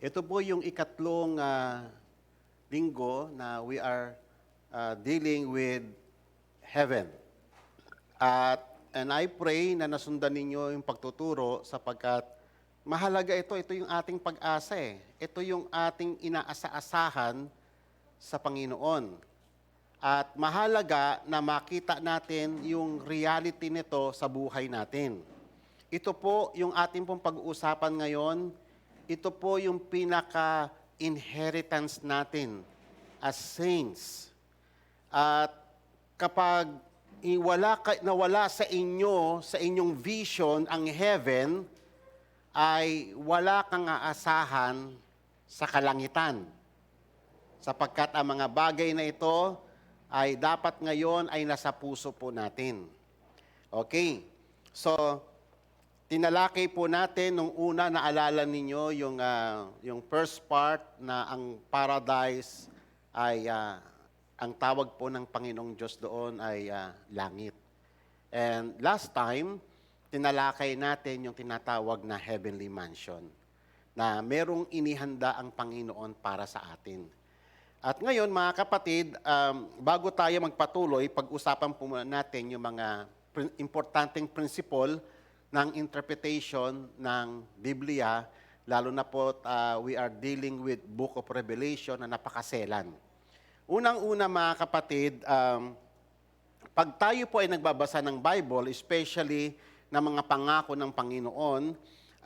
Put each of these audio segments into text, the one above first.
Ito po yung ikatlong linggo na we are dealing with heaven. And I pray na nasundan ninyo yung pagtuturo sapagkat mahalaga ito. Ito yung ating pag-asa eh. Ito yung ating inaasa-asahan sa Panginoon. At mahalaga na makita natin yung reality nito sa buhay natin. Ito po yung ating pong pag-uusapan ngayon. Ito po yung pinaka-inheritance natin as saints. At kapag nawala sa inyo, sa inyong vision, ang heaven, ay wala kang aasahan sa kalangitan. Sapagkat ang mga bagay na ito ay dapat ngayon ay nasa puso po natin. Okay. So, tinalakay po natin nung una, naalala ninyo yung first part na ang paradise ay ang tawag po ng Panginoong Diyos doon ay langit. And last time, tinalakay natin yung tinatawag na heavenly mansion na merong inihanda ang Panginoon para sa atin. At ngayon, mga kapatid, bago tayo magpatuloy, pag-usapan po natin yung mga importanteng principle ng interpretation ng Biblia, lalo na po we are dealing with Book of Revelation na napakaselan. Unang-una mga kapatid, pag tayo po ay nagbabasa ng Bible, especially ng mga pangako ng Panginoon,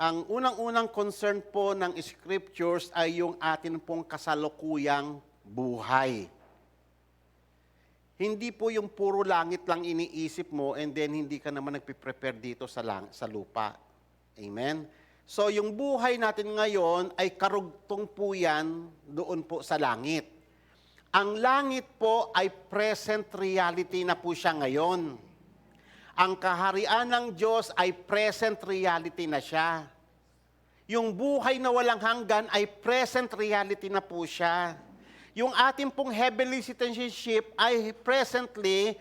ang unang-unang concern po ng scriptures ay yung atin pong kasalukuyang buhay. Hindi po yung puro langit lang iniisip mo and then hindi ka naman nagpiprepare dito sa lupa. Amen? So yung buhay natin ngayon ay karugtong po yan doon po sa langit. Ang langit po ay present reality na po siya ngayon. Ang kaharian ng Diyos ay present reality na siya. Yung buhay na walang hanggan ay present reality na po siya. Yung ating pong heavenly citizenship ay presently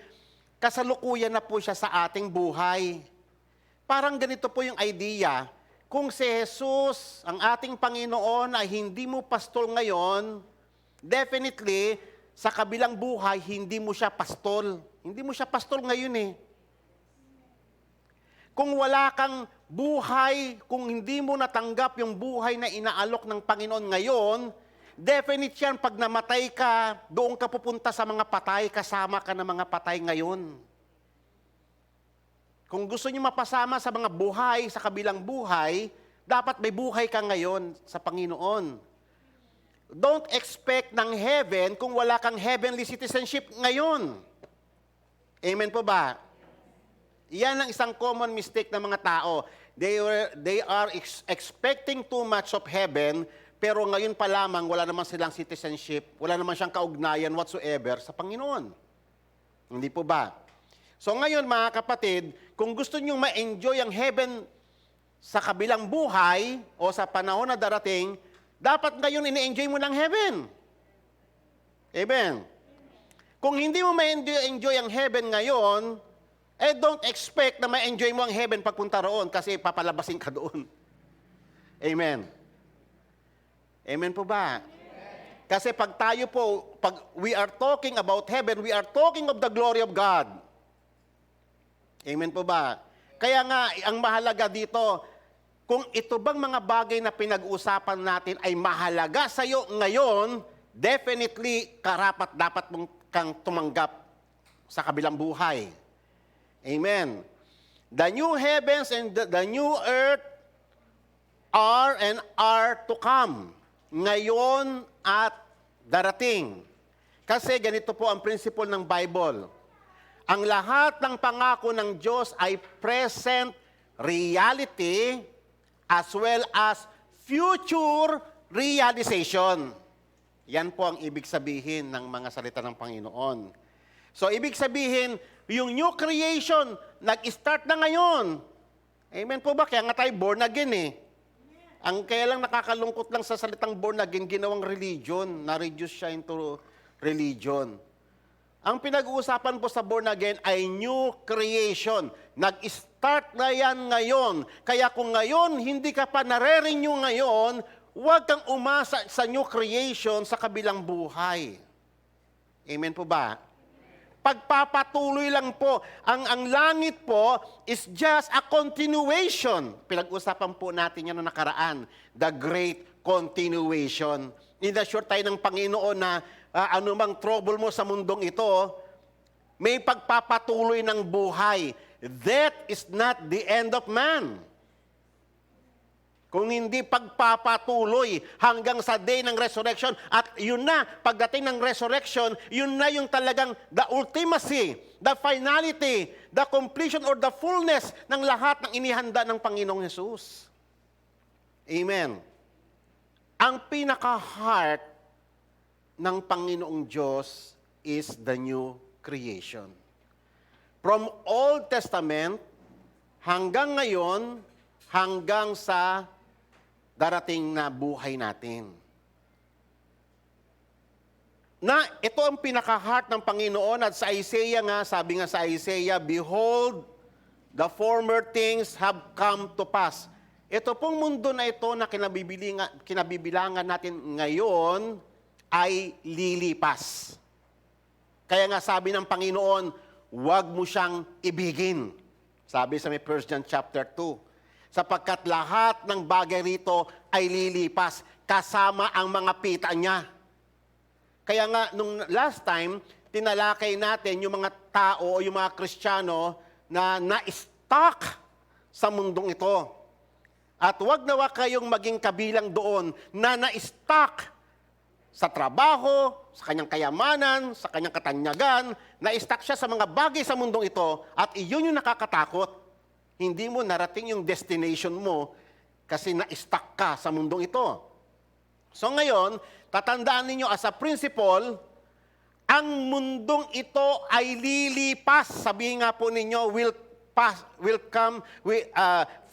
kasalukuyan na po siya sa ating buhay. Parang ganito po yung idea. Kung si Jesus, ang ating Panginoon, ay hindi mo pastol ngayon, definitely, sa kabilang buhay, hindi mo siya pastol. Hindi mo siya pastol ngayon eh. Kung wala kang buhay, kung hindi mo natanggap yung buhay na inaalok ng Panginoon ngayon, definite yan, pag namatay ka, doon ka pupunta sa mga patay, kasama ka ng mga patay ngayon. Kung gusto niyo mapasama sa mga buhay, sa kabilang buhay, dapat may buhay ka ngayon sa Panginoon. Don't expect ng heaven kung wala kang heavenly citizenship ngayon. Amen po ba? Yan ang isang common mistake ng mga tao. They are expecting too much of heaven, pero ngayon pa lamang wala naman silang citizenship, wala naman siyang kaugnayan whatsoever sa Panginoon. Hindi po ba? So ngayon mga kapatid, kung gusto niyo ma-enjoy ang heaven sa kabilang buhay o sa panahon na darating, dapat ngayon ini-enjoy mo ng heaven. Amen. Kung hindi mo ma-enjoy ang heaven ngayon, don't expect na ma-enjoy mo ang heaven pagpunta roon kasi papalabasin ka doon. Amen. Amen po ba? Amen. Kasi pag we are talking about heaven, we are talking of the glory of God. Amen po ba? Kaya nga, ang mahalaga dito, kung ito bang mga bagay na pinag-uusapan natin ay mahalaga sa iyo ngayon, definitely dapat mong kang tumanggap sa kabilang buhay. Amen. The new heavens and the new earth are and are to come. Ngayon at darating. Kasi ganito po ang principle ng Bible. Ang lahat ng pangako ng Diyos ay present reality as well as future realization. Yan po ang ibig sabihin ng mga salita ng Panginoon. So, ibig sabihin, yung new creation, nag-start na ngayon. Amen po ba? Kaya nga tayo born again eh. Ang kaya lang nakakalungkot lang sa salitang born again, ginawang religion, na-reduce siya into religion. Ang pinag-uusapan po sa born again ay new creation. Nag-start na yan ngayon. Kaya kung ngayon, hindi ka pa nare-renew ngayon, huwag kang umasa sa new creation sa kabilang buhay. Amen po ba? Pagpapatuloy lang po. Ang langit po is just a continuation. Pinag-usapan po natin yan noong nakaraan. The great continuation. In-assure tayo ng Panginoon na anumang trouble mo sa mundong ito, may pagpapatuloy ng buhay. That is not the end of man. Kung hindi pagpapatuloy hanggang sa day ng resurrection, at yun na, pagdating ng resurrection, yun na yung talagang the ultimacy, the finality, the completion or the fullness ng lahat ng inihanda ng Panginoong Hesus. Amen. Ang pinaka-heart ng Panginoong Diyos is the new creation. From Old Testament hanggang ngayon, hanggang sa darating na buhay natin. Na ito ang pinaka-heart ng Panginoon, at sa Isaiah nga, sabi nga sa Isaiah, "Behold, the former things have come to pass." Ito pong mundo na ito na kinabibilangan natin ngayon ay lilipas. Kaya nga sabi ng Panginoon, huwag mo siyang ibigin. Sabi sa may 1 John chapter 2. Sapagkat lahat ng bagay rito ay lilipas, kasama ang mga pita niya. Kaya nga, nung last time, tinalakay natin yung mga tao o yung mga Kristiyano na na-stuck sa mundong ito. At huwag nawa kayong maging kabilang doon na na-stuck sa trabaho, sa kanyang kayamanan, sa kanyang katanyagan, na-stuck siya sa mga bagay sa mundong ito, at iyon yung nakakatakot. Hindi mo narating yung destination mo kasi na-stuck ka sa mundong ito. So ngayon, tatandaan ninyo as a principle, ang mundong ito ay lilipas. Sabihin nga po ninyo,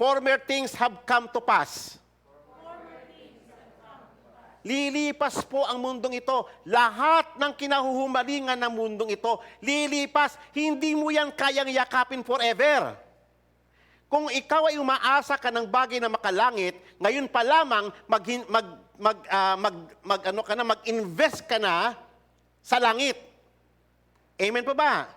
former things have come to pass. Lilipas po ang mundong ito. Lahat ng kinahuhumalingan ng mundong ito, lilipas. Hindi mo yan kayang yakapin forever. Kung ikaw ay umaasa ka ng bagay na makalangit, ngayon pa lamang mag-invest ka na sa langit. Amen po ba?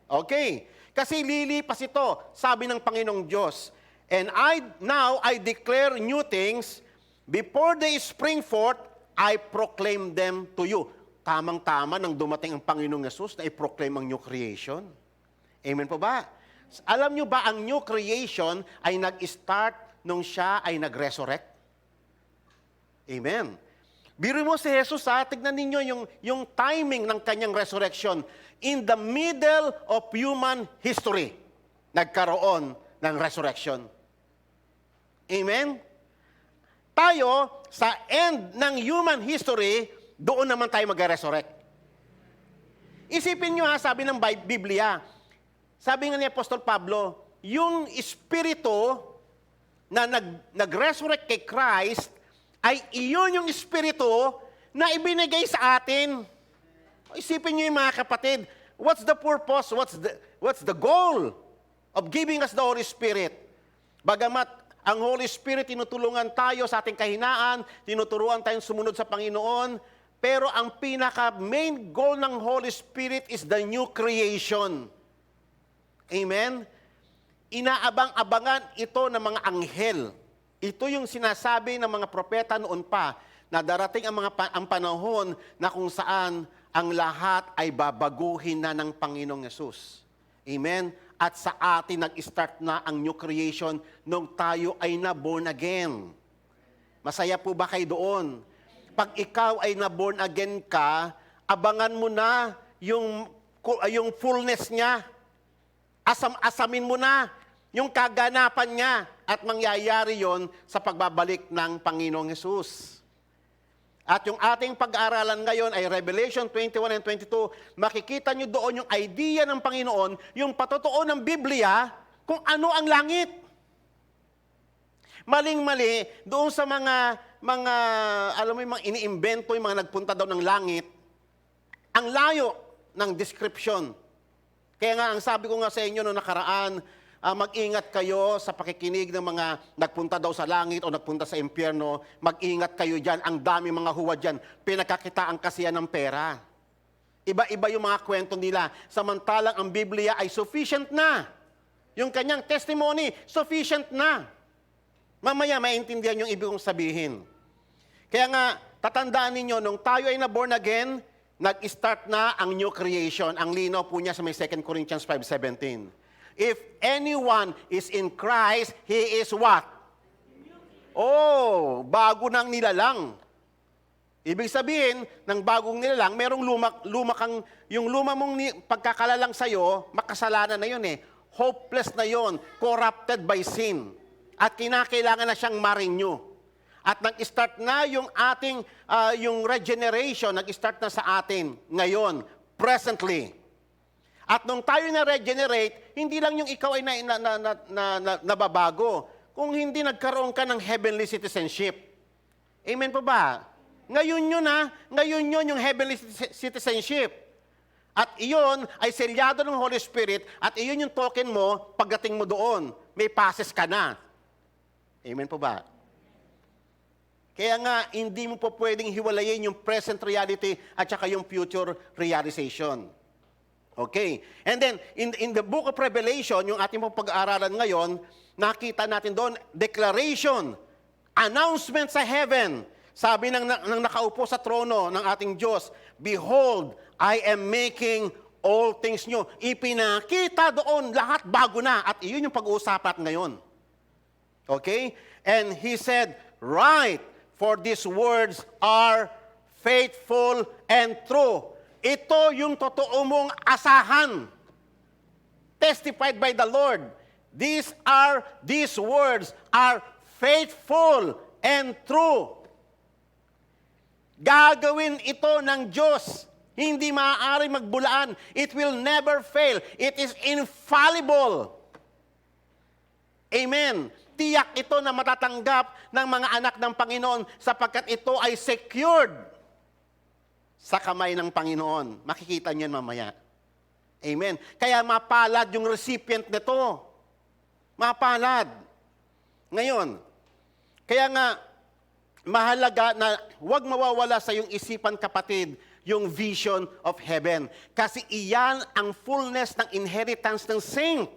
Okay. Kasi lilipas ito, sabi ng Panginoong Diyos. And now I declare new things, before they spring forth, I proclaim them to you. Tamang-tama nang dumating ang Panginoong Yesus na i-proclaim ang new creation. Amen po ba? Alam nyo ba, ang new creation ay nag-start nung siya ay nag-resurrect? Amen. Biro mo si Jesus, tignan ninyo yung timing ng kanyang resurrection. In the middle of human history, nagkaroon ng resurrection. Amen? Tayo, sa end ng human history, doon naman tayo mag-resurrect. Isipin nyo sabi ng Biblia, sabi nga ni Apostol Pablo, yung espiritu na nag-resurrect kay Christ, ay iyon yung espiritu na ibinigay sa atin. Isipin nyo yung mga kapatid, what's the purpose, what's the goal of giving us the Holy Spirit? Bagamat ang Holy Spirit tinutulungan tayo sa ating kahinaan, tinuturuan tayong sumunod sa Panginoon, pero ang pinaka-main goal ng Holy Spirit is the new creation. Amen? Inaabang-abangan ito ng mga anghel. Ito yung sinasabi ng mga propeta noon pa, na darating ang panahon na kung saan ang lahat ay babaguhin na ng Panginoong Yesus. Amen? At sa atin nag-start na ang new creation nung tayo ay na-born again. Masaya po ba kayo doon? Pag ikaw ay na-born again ka, abangan mo na yung fullness niya. Asamin mo na yung kaganapan niya, at mangyayari yon sa pagbabalik ng Panginoong Hesus. At yung ating pag-aaralan ngayon ay Revelation 21 and 22. Makikita nyo doon yung idea ng Panginoon, yung patotoo ng Biblia, kung ano ang langit. Maling-mali, doon sa mga alam mo, yung mga iniimbento, yung mga nagpunta daw ng langit, ang layo ng description. Kaya nga, ang sabi ko nga sa inyo noong nakaraan, mag-ingat kayo sa pakikinig ng mga nagpunta daw sa langit o nagpunta sa impyerno. Mag-ingat kayo dyan. Ang dami mga huwad dyan. Pinagkakitaan kasi yan ng pera. Iba-iba yung mga kwento nila. Samantalang ang Biblia ay sufficient na. Yung kanyang testimony, sufficient na. Mamaya maintindihan yung ibig kong sabihin. Kaya nga, tatandaan ninyo, nung tayo ay na-born again, nag-start na ang new creation. Ang linaw po niya sa may 2 Corinthians 5:17. If anyone is in Christ, he is what? Oh, bago nang nilalang. Ibig sabihin, ng bagong nilalang, merong yung luma mong pagkakalalang sa'yo, makasalanan na yun eh. Hopeless na yun, corrupted by sin. At kinakailangan na siyang ma-renew. At nag-start na yung ating, yung regeneration, nag-start na sa atin ngayon, presently. At nung tayo na-regenerate, hindi lang yung ikaw ay nababago, kung hindi nagkaroon ka ng heavenly citizenship. Amen po ba? Ngayon yun ngayon yun yung heavenly citizenship. At iyon ay selyado ng Holy Spirit at iyon yung token mo pagdating mo doon. May passes ka na. Amen po ba? Kaya nga, hindi mo po pwedeng hiwalayin yung present reality at saka yung future realization. Okay. And then, in the book of Revelation, yung ating pong pag-aaralan ngayon, nakita natin doon, declaration, announcement sa heaven. Sabi ng nakaupo sa trono ng ating Diyos, Behold, I am making all things new. Ipinakita doon, lahat bago na. At iyon yung pag-uusapan ngayon. Okay? And He said, Write, for these words are faithful and true. Ito yung totoo mong asahan. Testified by the Lord. These words are faithful and true. Gagawin ito ng Diyos. Hindi maaari magbulaan. It will never fail. It is infallible. Amen. Tiyak ito na matatanggap ng mga anak ng Panginoon sapagkat ito ay secured sa kamay ng Panginoon. Makikita niyan mamaya. Amen. Kaya mapalad yung recipient nito. Mapalad. Ngayon, kaya nga, mahalaga na huwag mawawala sa iyong isipan, kapatid, yung vision of heaven. Kasi iyan ang fullness ng inheritance ng saint.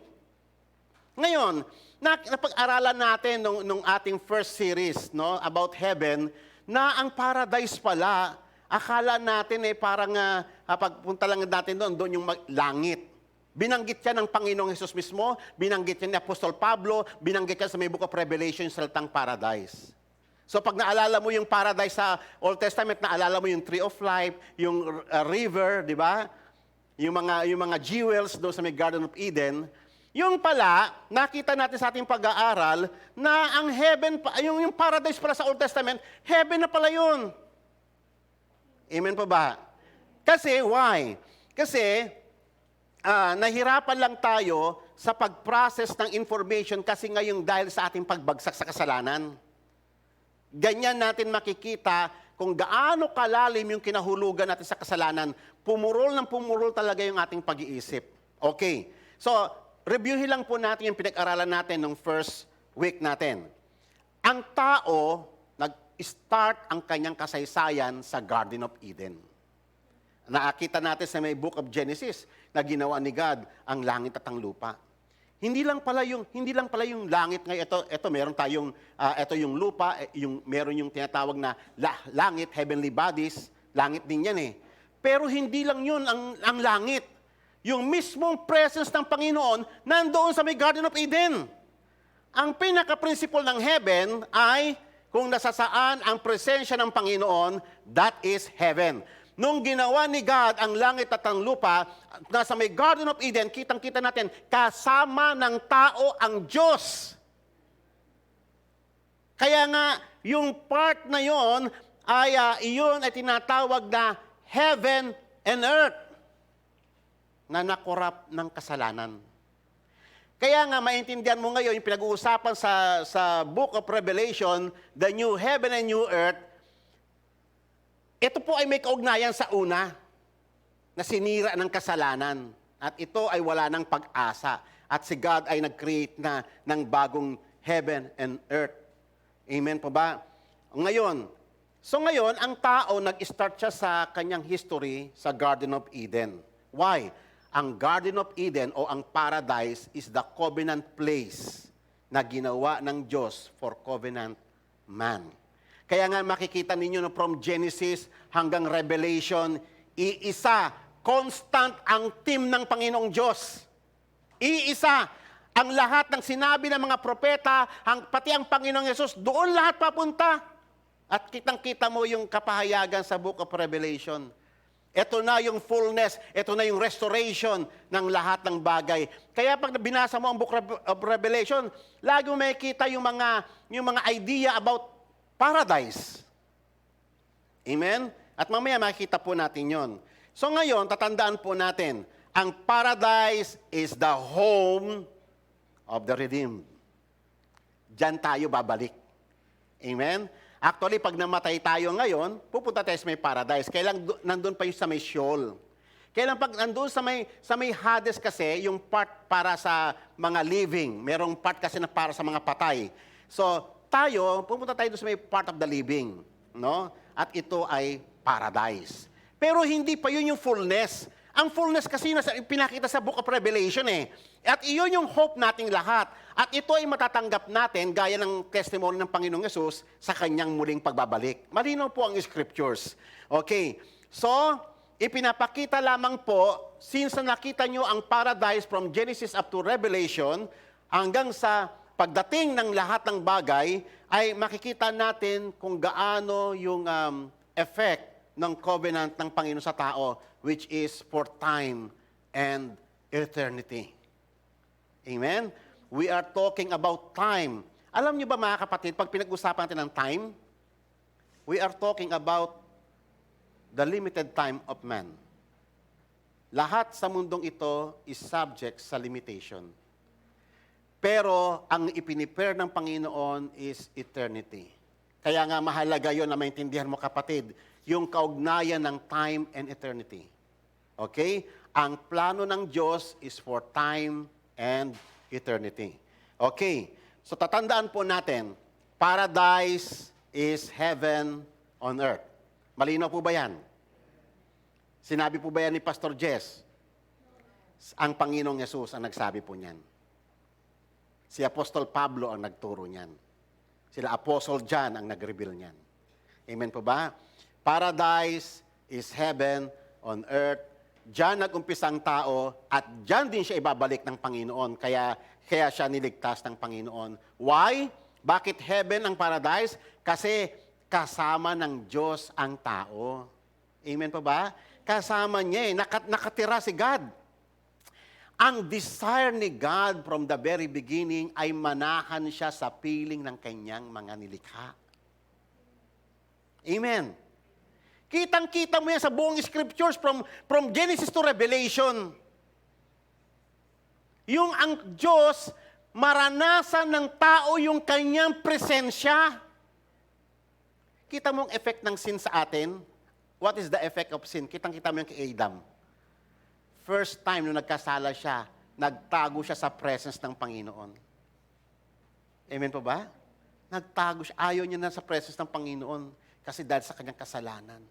Ngayon, napag-aralan natin nung ating first series about heaven, na ang paradise pala, akala natin parang pagpunta lang natin doon yung langit. Binanggit yan ng Panginoong Hesus mismo, binanggit yan ni Apostol Pablo, binanggit yan sa may book of Revelation, salitang paradise. So pag naalala mo yung paradise sa Old Testament, naalala mo yung tree of life, yung river, di ba? Yung mga jewels doon sa may Garden of Eden. Yung pala, nakita natin sa ating pag-aaral na ang heaven, yung paradise pala sa Old Testament, heaven na pala yun. Amen po ba? Kasi, why? Kasi, nahirapan lang tayo sa pag-process ng information kasi ngayong dahil sa ating pagbagsak sa kasalanan. Ganyan natin makikita kung gaano kalalim yung kinahulugan natin sa kasalanan. Pumurol talaga yung ating pag-iisip. Okay. So, reviewin lang po natin yung pinag-aralan natin nung first week natin. Ang tao, nag-start ang kanyang kasaysayan sa Garden of Eden. Nakita natin sa may book of Genesis na ginawa ni God ang langit at ang lupa. Hindi lang pala yung langit ngayon. Ito meron tayong ito yung lupa, meron yung tinatawag na langit, heavenly bodies, langit din yan eh. Pero hindi lang yun ang langit. Yung mismong presence ng Panginoon nandoon sa may Garden of Eden. Ang pinaka-principle ng heaven ay kung nasasaan ang presensya ng Panginoon, that is heaven. Nung ginawa ni God ang langit at ang lupa, nasa may Garden of Eden, kitang-kita natin, kasama ng tao ang Diyos. Kaya nga, yung part na yon ay iyon ay tinatawag na heaven and earth na nakorap ng kasalanan. Kaya nga, maintindihan mo ngayon, yung pinag-uusapan sa book of Revelation, the new heaven and new earth, ito po ay may kaugnayan sa una, na sinira ng kasalanan. At ito ay wala ng pag-asa. At si God ay nag-create na ng bagong heaven and earth. Amen po ba? Ngayon, ang tao nag-start siya sa kanyang history sa Garden of Eden. Why? Ang Garden of Eden o ang paradise is the covenant place na ginawa ng Diyos for covenant man. Kaya nga makikita ninyo na from Genesis hanggang Revelation, iisa, constant ang team ng Panginoong Diyos. Iisa, ang lahat ng sinabi ng mga propeta, pati ang Panginoong Yesus, doon lahat papunta. At kitang-kita mo yung kapahayagan sa Book of Revelation. Ito na yung fullness, ito na yung restoration ng lahat ng bagay. Kaya pag binasa mo ang Book of Revelation, lagi mo makikita yung mga idea about paradise. Amen? At mamaya makikita po natin yon. So ngayon, tatandaan po natin, ang paradise is the home of the redeemed. Diyan tayo babalik. Amen? Actually, pag namatay tayo ngayon, pupunta tayo sa may paradise. Kailan nandun pa yung sa may Sheol. Kailan pag nandun sa may Hades kasi, yung part para sa mga living. Merong part kasi na para sa mga patay. So, tayo, pupunta tayo doon sa may part of the living. No? At ito ay paradise. Pero hindi pa yun yung fullness. Ang fullness kasi yun pinakita sa Book of Revelation eh. At iyon yung hope nating lahat. At ito ay matatanggap natin gaya ng testimony ng Panginoong Yesus sa kanyang muling pagbabalik. Malinaw po ang scriptures. Okay. So, ipinapakita lamang po, since nakita nyo ang paradise from Genesis up to Revelation, hanggang sa pagdating ng lahat ng bagay, ay makikita natin kung gaano yung effect ng covenant ng Panginoon sa tao, which is for time and eternity. Amen? We are talking about time. Alam niyo ba mga kapatid, pag pinag-usapan natin ng time, we are talking about the limited time of man. Lahat sa mundong ito is subject sa limitation. Pero ang ipinipare ng Panginoon is eternity. Kaya nga mahalaga yon na maintindihan mo kapatid, yung kaugnayan ng time and eternity. Okay? Ang plano ng Diyos is for time and eternity. Okay. So tatandaan po natin, paradise is heaven on earth. Malinaw po ba yan? Sinabi po ba yan ni Pastor Jess? Ang Panginoong Yesus ang nagsabi po niyan. Si Apostol Pablo ang nagturo niyan. Sila Apostle John ang nag-reveal niyan. Amen po ba? Paradise is heaven on earth. Diyan nag-umpisa ang tao at diyan din siya ibabalik ng Panginoon. Kaya siya niligtas ng Panginoon. Why? Bakit heaven ang paradise? Kasi kasama ng Diyos ang tao. Amen po ba? Kasama niya nakatira si God. Ang desire ni God from the very beginning ay manahan siya sa piling ng kanyang mga nilikha. Amen. Kitang-kita mo yan sa buong scriptures from Genesis to Revelation. Yung ang Diyos, maranasan ng tao yung kanyang presensya. Kita mo ang effect ng sin sa atin? What is the effect of sin? Kitang-kita mo yung kay Adam. First time nung nagkasala siya, nagtago siya sa presence ng Panginoon. Amen po ba? Nagtago siya. Ayaw niya na sa presence ng Panginoon kasi dahil sa kanyang kasalanan.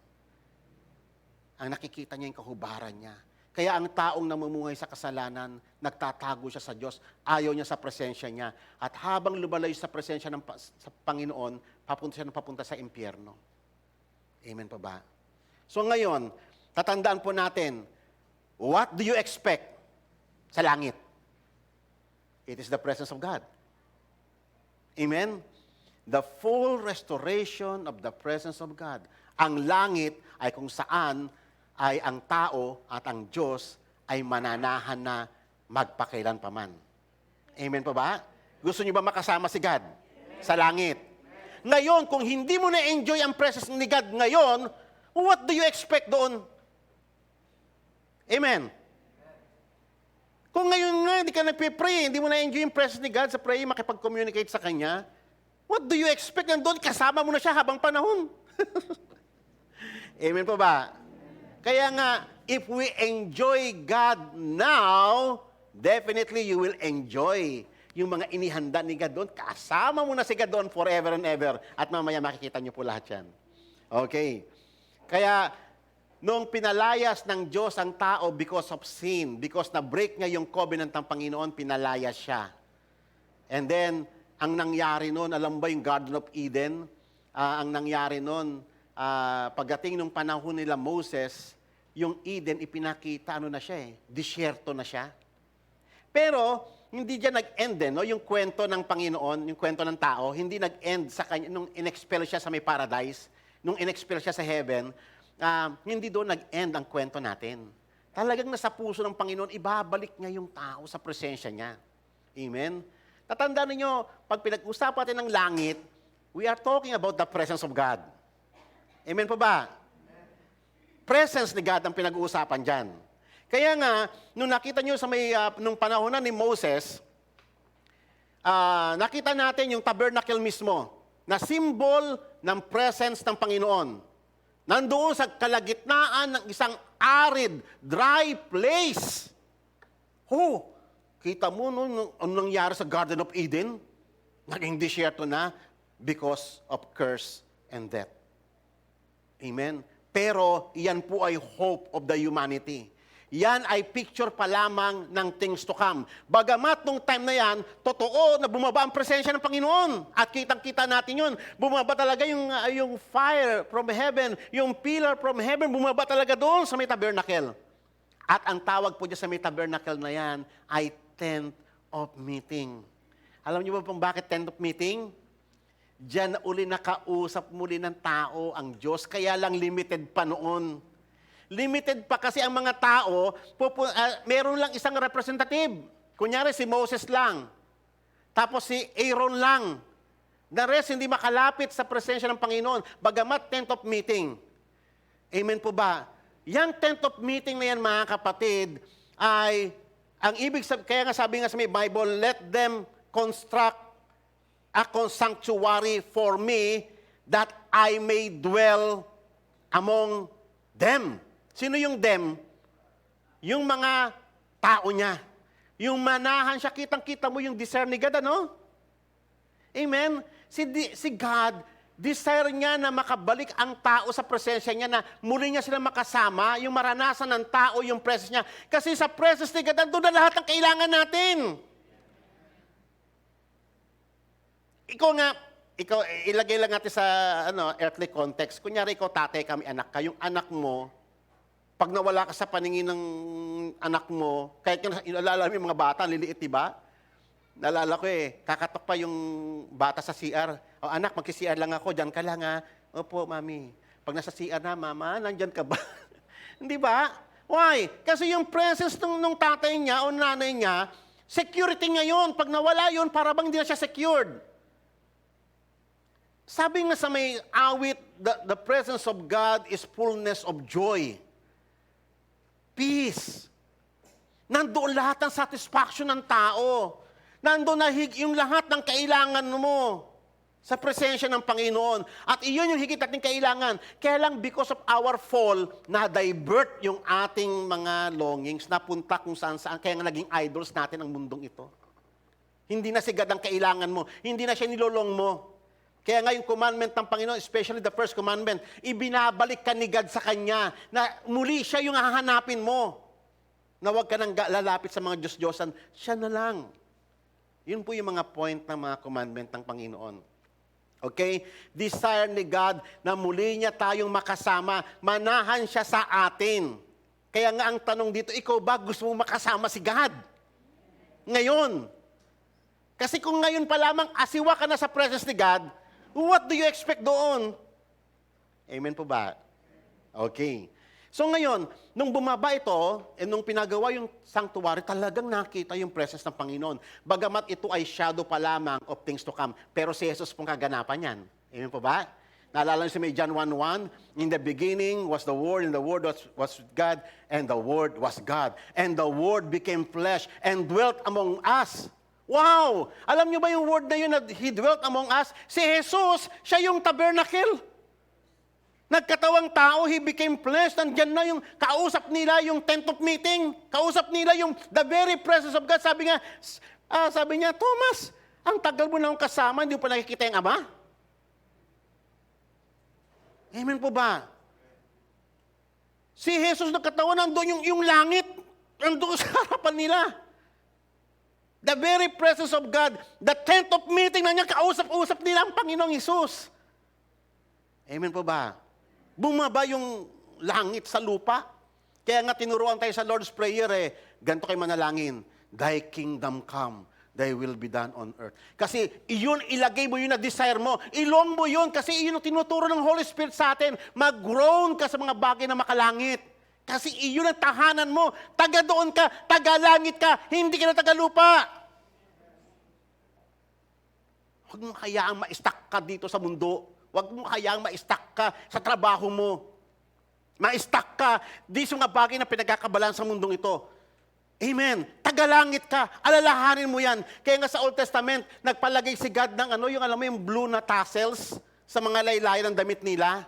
Ang nakikita niya yung kahubaran niya. Kaya ang taong namumuhay sa kasalanan, nagtatago siya sa Diyos, ayaw niya sa presensya niya. At habang lumalayo sa presensya sa Panginoon, papunta sa impyerno. Amen po ba? So ngayon, tatandaan po natin, what do you expect sa langit? It is the presence of God. Amen? The full restoration of the presence of God. Ang langit ay kung saan ay ang tao at ang Diyos ay mananahan na magpakailan pa man. Amen po ba? Gusto niyo ba makasama si God sa langit? Ngayon, kung hindi mo na-enjoy ang presence ni God ngayon, what do you expect doon? Amen. Kung ngayon nga, hindi ka nagpe-pray, hindi mo na-enjoy yung presence ni God sa pray, makipag-communicate sa Kanya, what do you expect? Nandun, kasama mo na siya habang panahon. Amen po ba? Kaya nga, if we enjoy God now, definitely you will enjoy yung mga inihanda ni God doon. Kasama mo na si God doon forever and ever. At mamaya makikita niyo po lahat yan. Okay. Kaya, nung pinalayas ng Diyos ang tao because of sin, because na-break niya yung covenant ng Panginoon, pinalayas siya. And then, ang nangyari noon, alam ba yung Garden of Eden? Ang nangyari noon, pagdating nung panahon nila Moses, yung Eden ipinakita, ano na siya disyerto na siya. Pero, hindi diyan nag-end no? Yung kwento ng Panginoon, yung kwento ng tao, hindi nag-end sa kanya, nung in-expel siya sa may paradise, nung in-expel siya sa heaven, hindi doon nag-end ang kwento natin. Talagang nasa puso ng Panginoon, ibabalik niya yung tao sa presensya niya. Amen? Tatandaan niyo, pag pinag-usapan natin ng langit, we are talking about the presence of God. Amen po ba? Presence ni God ang pinag-uusapan dyan. Kaya nga, nung nakita nyo sa nung panahon na ni Moses, nakita natin yung tabernacle mismo, na symbol ng presence ng Panginoon. Nandoon sa kalagitnaan ng isang arid, dry place. Kita mo nung anong nangyari sa Garden of Eden? Naging disyerto na because of curse and death. Amen? Pero iyan po ay hope of the humanity. Yan ay picture pa lamang ng things to come. Bagamat nung time na yan, totoo na bumaba ang presensya ng Panginoon. At kitang-kita natin yun. Bumaba talaga yung fire from heaven, yung pillar from heaven, bumaba talaga doon sa may tabernacle. At ang tawag po dyan sa may tabernacle na yan ay tent of meeting. Alam niyo ba kung bakit tent of meeting? Diyan na uli nakausap muli ng tao ang Diyos, kaya lang limited pa noon. Limited pa kasi ang mga tao, meron lang isang representative. Kunyari si Moses lang. Tapos si Aaron lang. The rest hindi makalapit sa presensya ng Panginoon. Bagamat tent of meeting. Amen po ba? Yang tent of meeting na yan, mga kapatid, ay, ang ibig sabihin, kaya nga sabi nga sa may Bible, let them construct a sanctuary for me that I may dwell among them. Sino yung them? Yung mga tao niya. Yung manahan siya, kitang-kita mo yung desire ni God, ano? Amen? Si God, desire niya na makabalik ang tao sa presensya niya, na muli niya sila makasama, yung maranasan ng tao, yung presence niya. Kasi sa presence ni God, nandun na lahat ng kailangan natin. Ikaw, ilagay lang natin sa earthly context. Kunyari, ikaw tatay, kami anak ka. Yung anak mo, pag nawala ka sa paningin ng anak mo, kahit inalala mo yung mga bata, liliit, diba? Naalala ko kakatok pa yung bata sa CR. O anak, magsi-CR lang ako, dyan ka lang ha. Opo, mami. Pag nasa CR na, mama, nandyan ka ba? Hindi ba? Why? Kasi yung presence nung tatay niya o nanay niya, security niya yun. Pag nawala yun, para bang hindi na siya secured. Sabi nga sa may awit, the presence of God is fullness of joy. Peace. Nandoon lahat ng satisfaction ng tao. Nandoon na yung lahat ng kailangan mo sa presensya ng Panginoon. At iyon yung higit nating kailangan. Kaya lang because of our fall, na-divert yung ating mga longings, napunta kung saan-saan. Kaya nga naging idols natin ang mundong ito. Hindi na si God ang kailangan mo. Hindi na siya nilolong mo. Kaya nga yung commandment ng Panginoon, especially the first commandment, ibinabalik ka ni God sa Kanya, na muli siya yung hahanapin mo. Na huwag ka nang lalapit sa mga Diyos-Diyosan, siya na lang. Yun po yung mga point ng mga commandment ng Panginoon. Okay? Desire ni God na muli niya tayong makasama, manahan siya sa atin. Kaya nga ang tanong dito, ikaw ba gusto mong makasama si God? Ngayon. Kasi kung ngayon pa lamang asiwa ka na sa presence ni God, what do you expect doon? Amen po ba? Okay. So ngayon, nung bumaba ito, nung pinagawa yung sanctuary, talagang nakita yung presence ng Panginoon. Bagamat ito ay shadow pa lamang of things to come. Pero si Jesus pong kaganapan yan. Amen po ba? Naalala niyo sa may John 1:1, in the beginning was the Word, and the Word was with God, and the Word was God. And the Word became flesh and dwelt among us. Wow! Alam niyo ba yung word na yun na He dwelt among us? Si Jesus, siya yung tabernacle. Nagkatawang tao, He became flesh. Nandyan na yung kausap nila, yung tent of meeting. Kausap nila yung the very presence of God. Sabi niya, Thomas, ang tagal mo na akong kasama, hindi mo pa nakikita yung Ama? Amen po ba? Si Jesus nagkatawan, nandun yung langit. Nandun sa harapan nila. The very presence of God, the tent of meeting na niya, kausap-usap nila ang Panginoong Hesus. Amen po ba? Bumaba yung langit sa lupa. Kaya nga tinuruan tayo sa Lord's Prayer ganito kayo manalangin, Thy kingdom come, Thy will be done on earth. Kasi iyon, ilagay mo yun na desire mo. Ilong mo yun kasi iyon ang tinuturo ng Holy Spirit sa atin. Mag-groan ka sa mga bagay na makalangit. Kasi iyon ang tahanan mo. Taga doon ka, taga langit ka, hindi ka na taga lupa. Huwag mo hayaang ma-stuck ka dito sa mundo. Huwag mo hayaang ma-stuck ka sa trabaho mo. Ma-stuck ka di sa mga bagay na pinagkakabalan sa mundong ito. Amen. Tagalangit ka. Alalahanin mo yan. Kaya nga sa Old Testament, nagpalagay si God ng yung alam mo yung blue na tassels sa mga laylayan ng damit nila.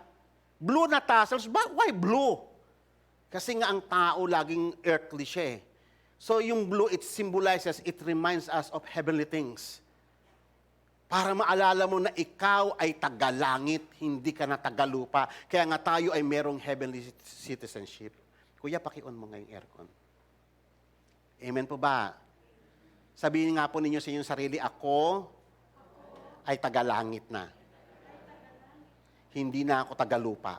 Blue na tassels. Why blue? Kasi nga ang tao laging earthly siya. So yung blue, it symbolizes, it reminds us of heavenly things. Para maalala mo na ikaw ay tagalangit, hindi ka na tagalupa. Kaya nga tayo ay merong heavenly citizenship. Kuya, paki-on mo nga yung aircon. Amen po ba? Sabihin nga po ninyo sa inyong sarili, ako ay tagalangit na. Hindi na ako tagalupa.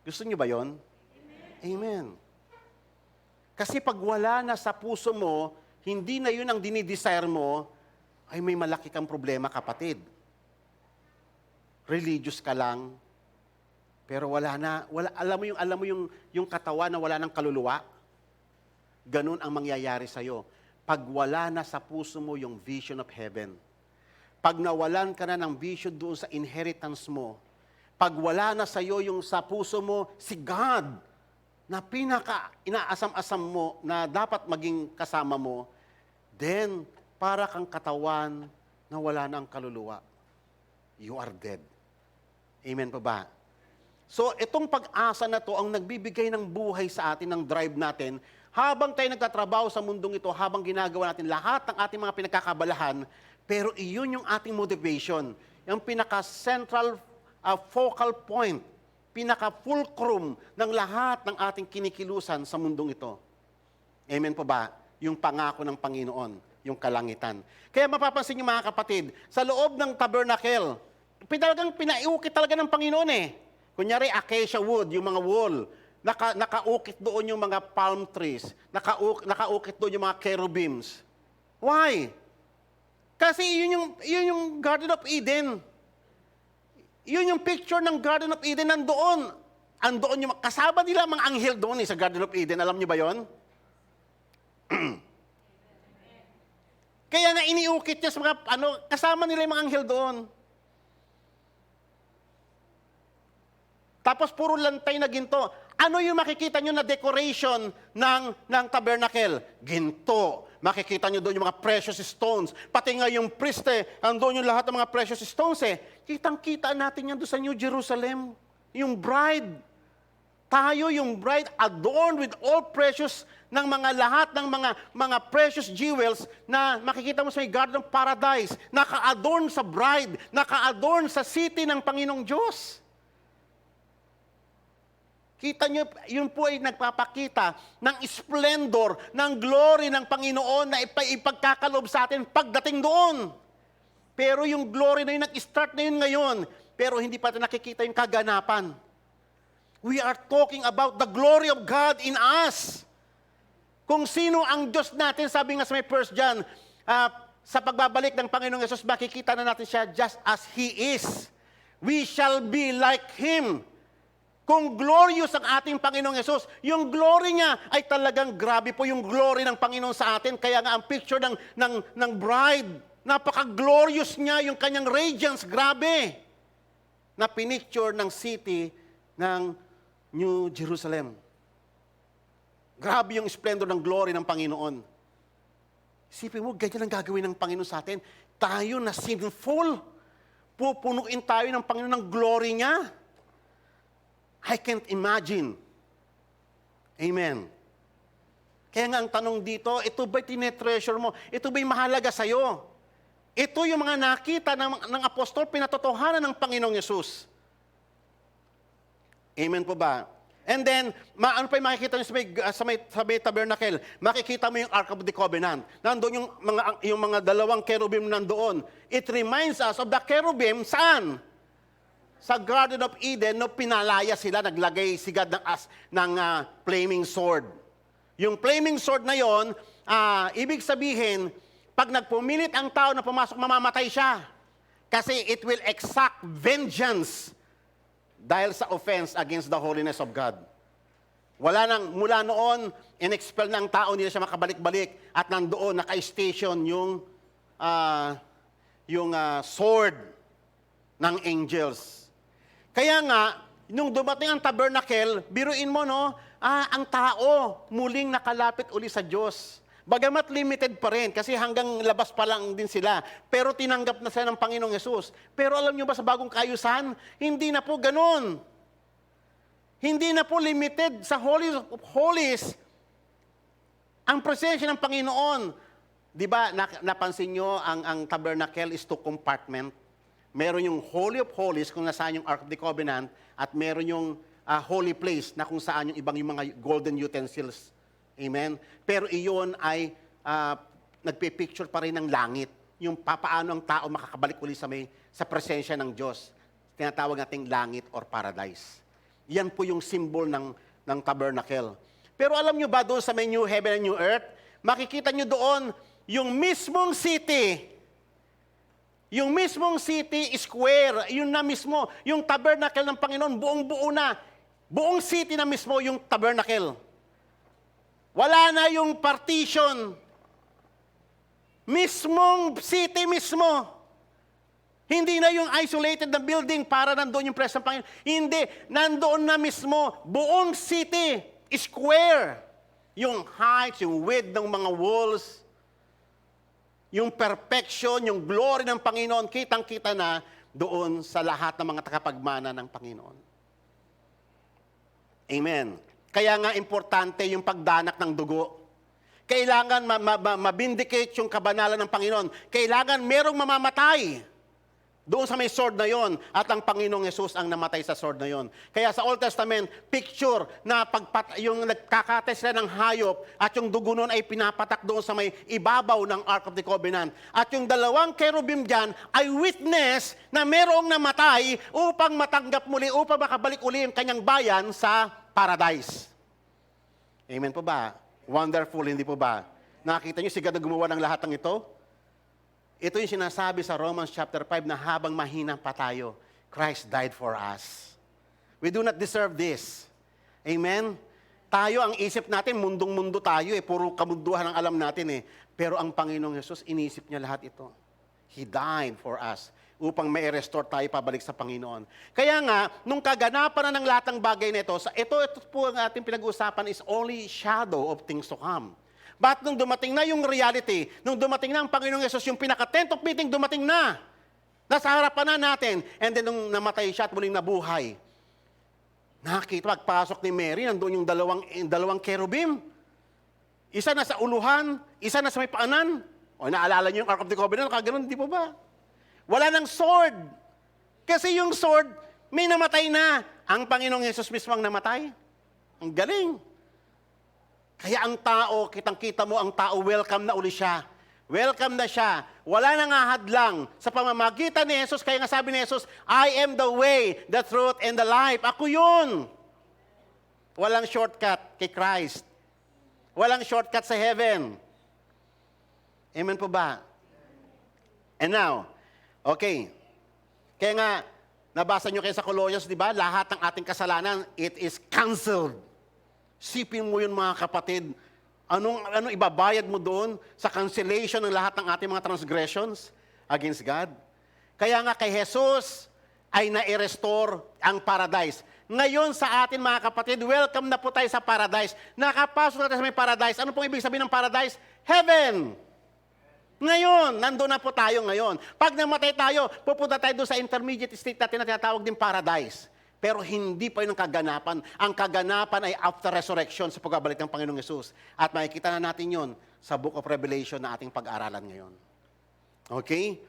Gusto niyo ba yon? Amen. Kasi pag wala na sa puso mo, hindi na yun ang dinidesire mo, ay may malaki kang problema, kapatid. Religious ka lang, pero alam mo yung katawan na wala ng kaluluwa. Ganun ang mangyayari sa'yo. Pag wala na sa puso mo yung vision of heaven, pag nawalan ka na ng vision doon sa inheritance mo, pag wala na sa'yo yung sa puso mo, si God, na pinaka inaasam-asam mo, na dapat maging kasama mo, then, para kang katawan na wala na ang kaluluwa. You are dead. Amen pa ba? So, itong pag-asa na to ang nagbibigay ng buhay sa atin, ng drive natin, habang tayo nagtatrabaho sa mundong ito, habang ginagawa natin lahat ng ating mga pinagkakabalahan, pero iyon yung ating motivation. Yung pinaka-central focal point, pinaka-fulcrum ng lahat ng ating kinikilusan sa mundong ito. Amen po ba? Yung pangako ng Panginoon, yung kalangitan. Kaya mapapansin niyo mga kapatid, sa loob ng tabernacle, talagang pinaiukit talaga ng Panginoon Kunyari, acacia wood, yung mga wool. Nakaukit doon yung mga palm trees. Nakaukit doon yung mga cherubims. Why? Kasi yun yung Garden of Eden. Yun yung picture ng Garden of Eden nandoon. Andoon yung kasama nila mga anghel doon sa Garden of Eden. Alam niyo ba yon? Kaya nga iniukit niya sa mga, kasama nila yung mga anghel doon. Tapos puro lantay na ginto. Ano yung makikita nyo na decoration ng tabernacle? Ginto. Makikita nyo doon yung mga precious stones. Pati nga yung priest, andun yung lahat ng mga precious stones Kitang-kita natin yan doon sa New Jerusalem. Yung bride. Tayo yung bride adorned with all precious ng mga lahat ng mga precious jewels na makikita mo sa Garden of Paradise. Naka-adorn sa bride. Naka-adorn sa city ng Panginoong Diyos. Kita nyo, yun po ay nagpapakita ng splendor, ng glory ng Panginoon na ipagkakalob sa atin pagdating doon. Pero yung glory na yun, nag-start na yun ngayon, pero hindi pa natin nakikita yung kaganapan. We are talking about the glory of God in us. Kung sino ang Diyos natin, sabi nga sa may 1 John, sa pagbabalik ng Panginoong Yesus, makikita na natin siya just as He is. We shall be like Him. Kung glorious ang ating Panginoong Yesus, yung glory niya ay talagang grabe po yung glory ng Panginoon sa atin. Kaya nga ang picture ng bride, napaka-glorious niya, yung kanyang radiance, grabe. Na pinicture ng city ng New Jerusalem. Grabe yung splendor ng glory ng Panginoon. Isipin mo, ganyan ang gagawin ng Panginoon sa atin. Tayo na sinful. pupunuin tayo ng Panginoon ng glory niya. I can't imagine. Amen. Kaya nga ang tanong dito, ito ba'y tinetreasure mo? Ito ba'y mahalaga sa'yo? Ito yung mga nakita ng apostol, pinatotohanan ng Panginoong Yesus. Amen po ba? And then, ano pa yung makikita nyo sa may tabernacle? Makikita mo yung Ark of the Covenant. Nandoon yung mga dalawang cherubim nandoon. It reminds us of the cherubim, saan? Sa Garden of Eden, no, pinalaya sila, naglagay si God ng flaming sword. Yung flaming sword na yon, ibig sabihin, pag nagpumilit ang tao na pumasok, mamamatay siya. Kasi it will exact vengeance dahil sa offense against the holiness of God. Mula noon, in-expel ng tao, hindi na siya makabalik-balik, at nandoon, naka-station yung sword ng angels. Kaya nga, nung dumating ang tabernacle, biruin mo, no, ang tao muling nakalapit uli sa Diyos. Bagamat limited pa rin, kasi hanggang labas pa lang din sila. Pero tinanggap na sila ng Panginoong Yesus. Pero alam nyo ba sa bagong kaayusan, hindi na po ganun. Hindi na po limited sa Holies of Holies ang presensya ng Panginoon. Di ba, napansin nyo, ang tabernacle is two compartment. Meron yung Holy of Holies kung nasaan yung Ark of the Covenant at meron yung holy place na kung saan yung mga golden utensils. Amen? Pero iyon ay nagpipicture pa rin ng langit. Yung paano ang tao makakabalik uli sa presensya ng Diyos. Tinatawag nating langit or paradise. Yan po yung symbol ng tabernacle. Pero alam nyo ba doon sa may new heaven and new earth, makikita nyo doon yung mismong city. Yung mismong city square, yun na mismo, yung tabernacle ng Panginoon, buong-buo na. Buong city na mismo yung tabernacle. Wala na yung partition. Mismong city mismo. Hindi na yung isolated na building para nandoon yung presence ng Panginoon. Hindi, nandoon na mismo, buong city, square. Yung height, yung width ng mga walls, yung perfection, yung glory ng Panginoon, kitang-kita na doon sa lahat ng mga takapagmana ng Panginoon. Amen. Kaya nga importante yung pagdanak ng dugo. Kailangan mabindicate yung kabanalan ng Panginoon. Kailangan merong mamamatay doon sa may sword na yon, at ang Panginoong Yesus ang namatay sa sword na yon. Kaya sa Old Testament, picture na yung nagkakatay sila ng hayop at yung dugo nun ay pinapatak doon sa may ibabaw ng Ark of the Covenant. At yung dalawang cherubim dyan ay witness na merong namatay upang matanggap muli, upang makabalik uli ang kanyang bayan sa paradise. Amen po ba? Wonderful, hindi po ba? Nakita niyo si God na gumawa ng lahat ng ito? Ito yung sinasabi sa Romans chapter 5 na habang mahina pa tayo, Christ died for us. We do not deserve this. Amen? Tayo, ang isip natin, mundong-mundo tayo puro kamunduhan ang alam natin Pero ang Panginoong Yesus, inisip niya lahat ito. He died for us upang mai-restore tayo pabalik sa Panginoon. Kaya nga, nung kaganapan na ng lahat ng bagay na ito po ang ating pinag-uusapan is only shadow of things to come. But nung dumating na yung reality, nung dumating na ang Panginoong Yesus, yung pinaka-tent of meeting dumating na. Nasa harapan na natin. And then nung namatay siya at muling nabuhay, nakita, pagpasok ni Mary, nandoon yung dalawang cherubim. Isa na sa uluhan, isa na sa may paanan. O naalala niyo yung Ark of the Covenant, kaganoon, di po ba? Wala nang sword. Kasi yung sword, may namatay na. Ang Panginoong Yesus mismo ang namatay. Ang galing. Kaya ang tao, kitang-kita mo, ang tao, welcome na uli siya. Welcome na siya. Wala nang ahadlang sa pamamagitan ni Jesus. Kaya nga sabi ni Jesus, I am the way, the truth, and the life. Ako yun. Walang shortcut kay Christ. Walang shortcut sa heaven. Amen po ba? And now, okay. Kaya nga, nabasa nyo kayo sa Colossians, di ba? Lahat ng ating kasalanan, it is canceled. Sipin mo yun mga kapatid. Anong ibabayad mo doon sa cancellation ng lahat ng ating mga transgressions against God? Kaya nga kay Jesus ay na-restore ang paradise. Ngayon sa atin mga kapatid, welcome na po tayo sa paradise. Nakapasok na tayo sa may paradise. Ano pong ibig sabihin ng paradise? Heaven! Ngayon, nandun na po tayo ngayon. Pag namatay tayo, pupunta tayo doon sa intermediate state natin na tinatawag din paradise. Pero hindi pa yun ang kaganapan. Ang kaganapan ay after resurrection sa pagbabalik ng Panginoong Yesus. At makikita na natin yun sa Book of Revelation na ating pag-aralan ngayon. Okay?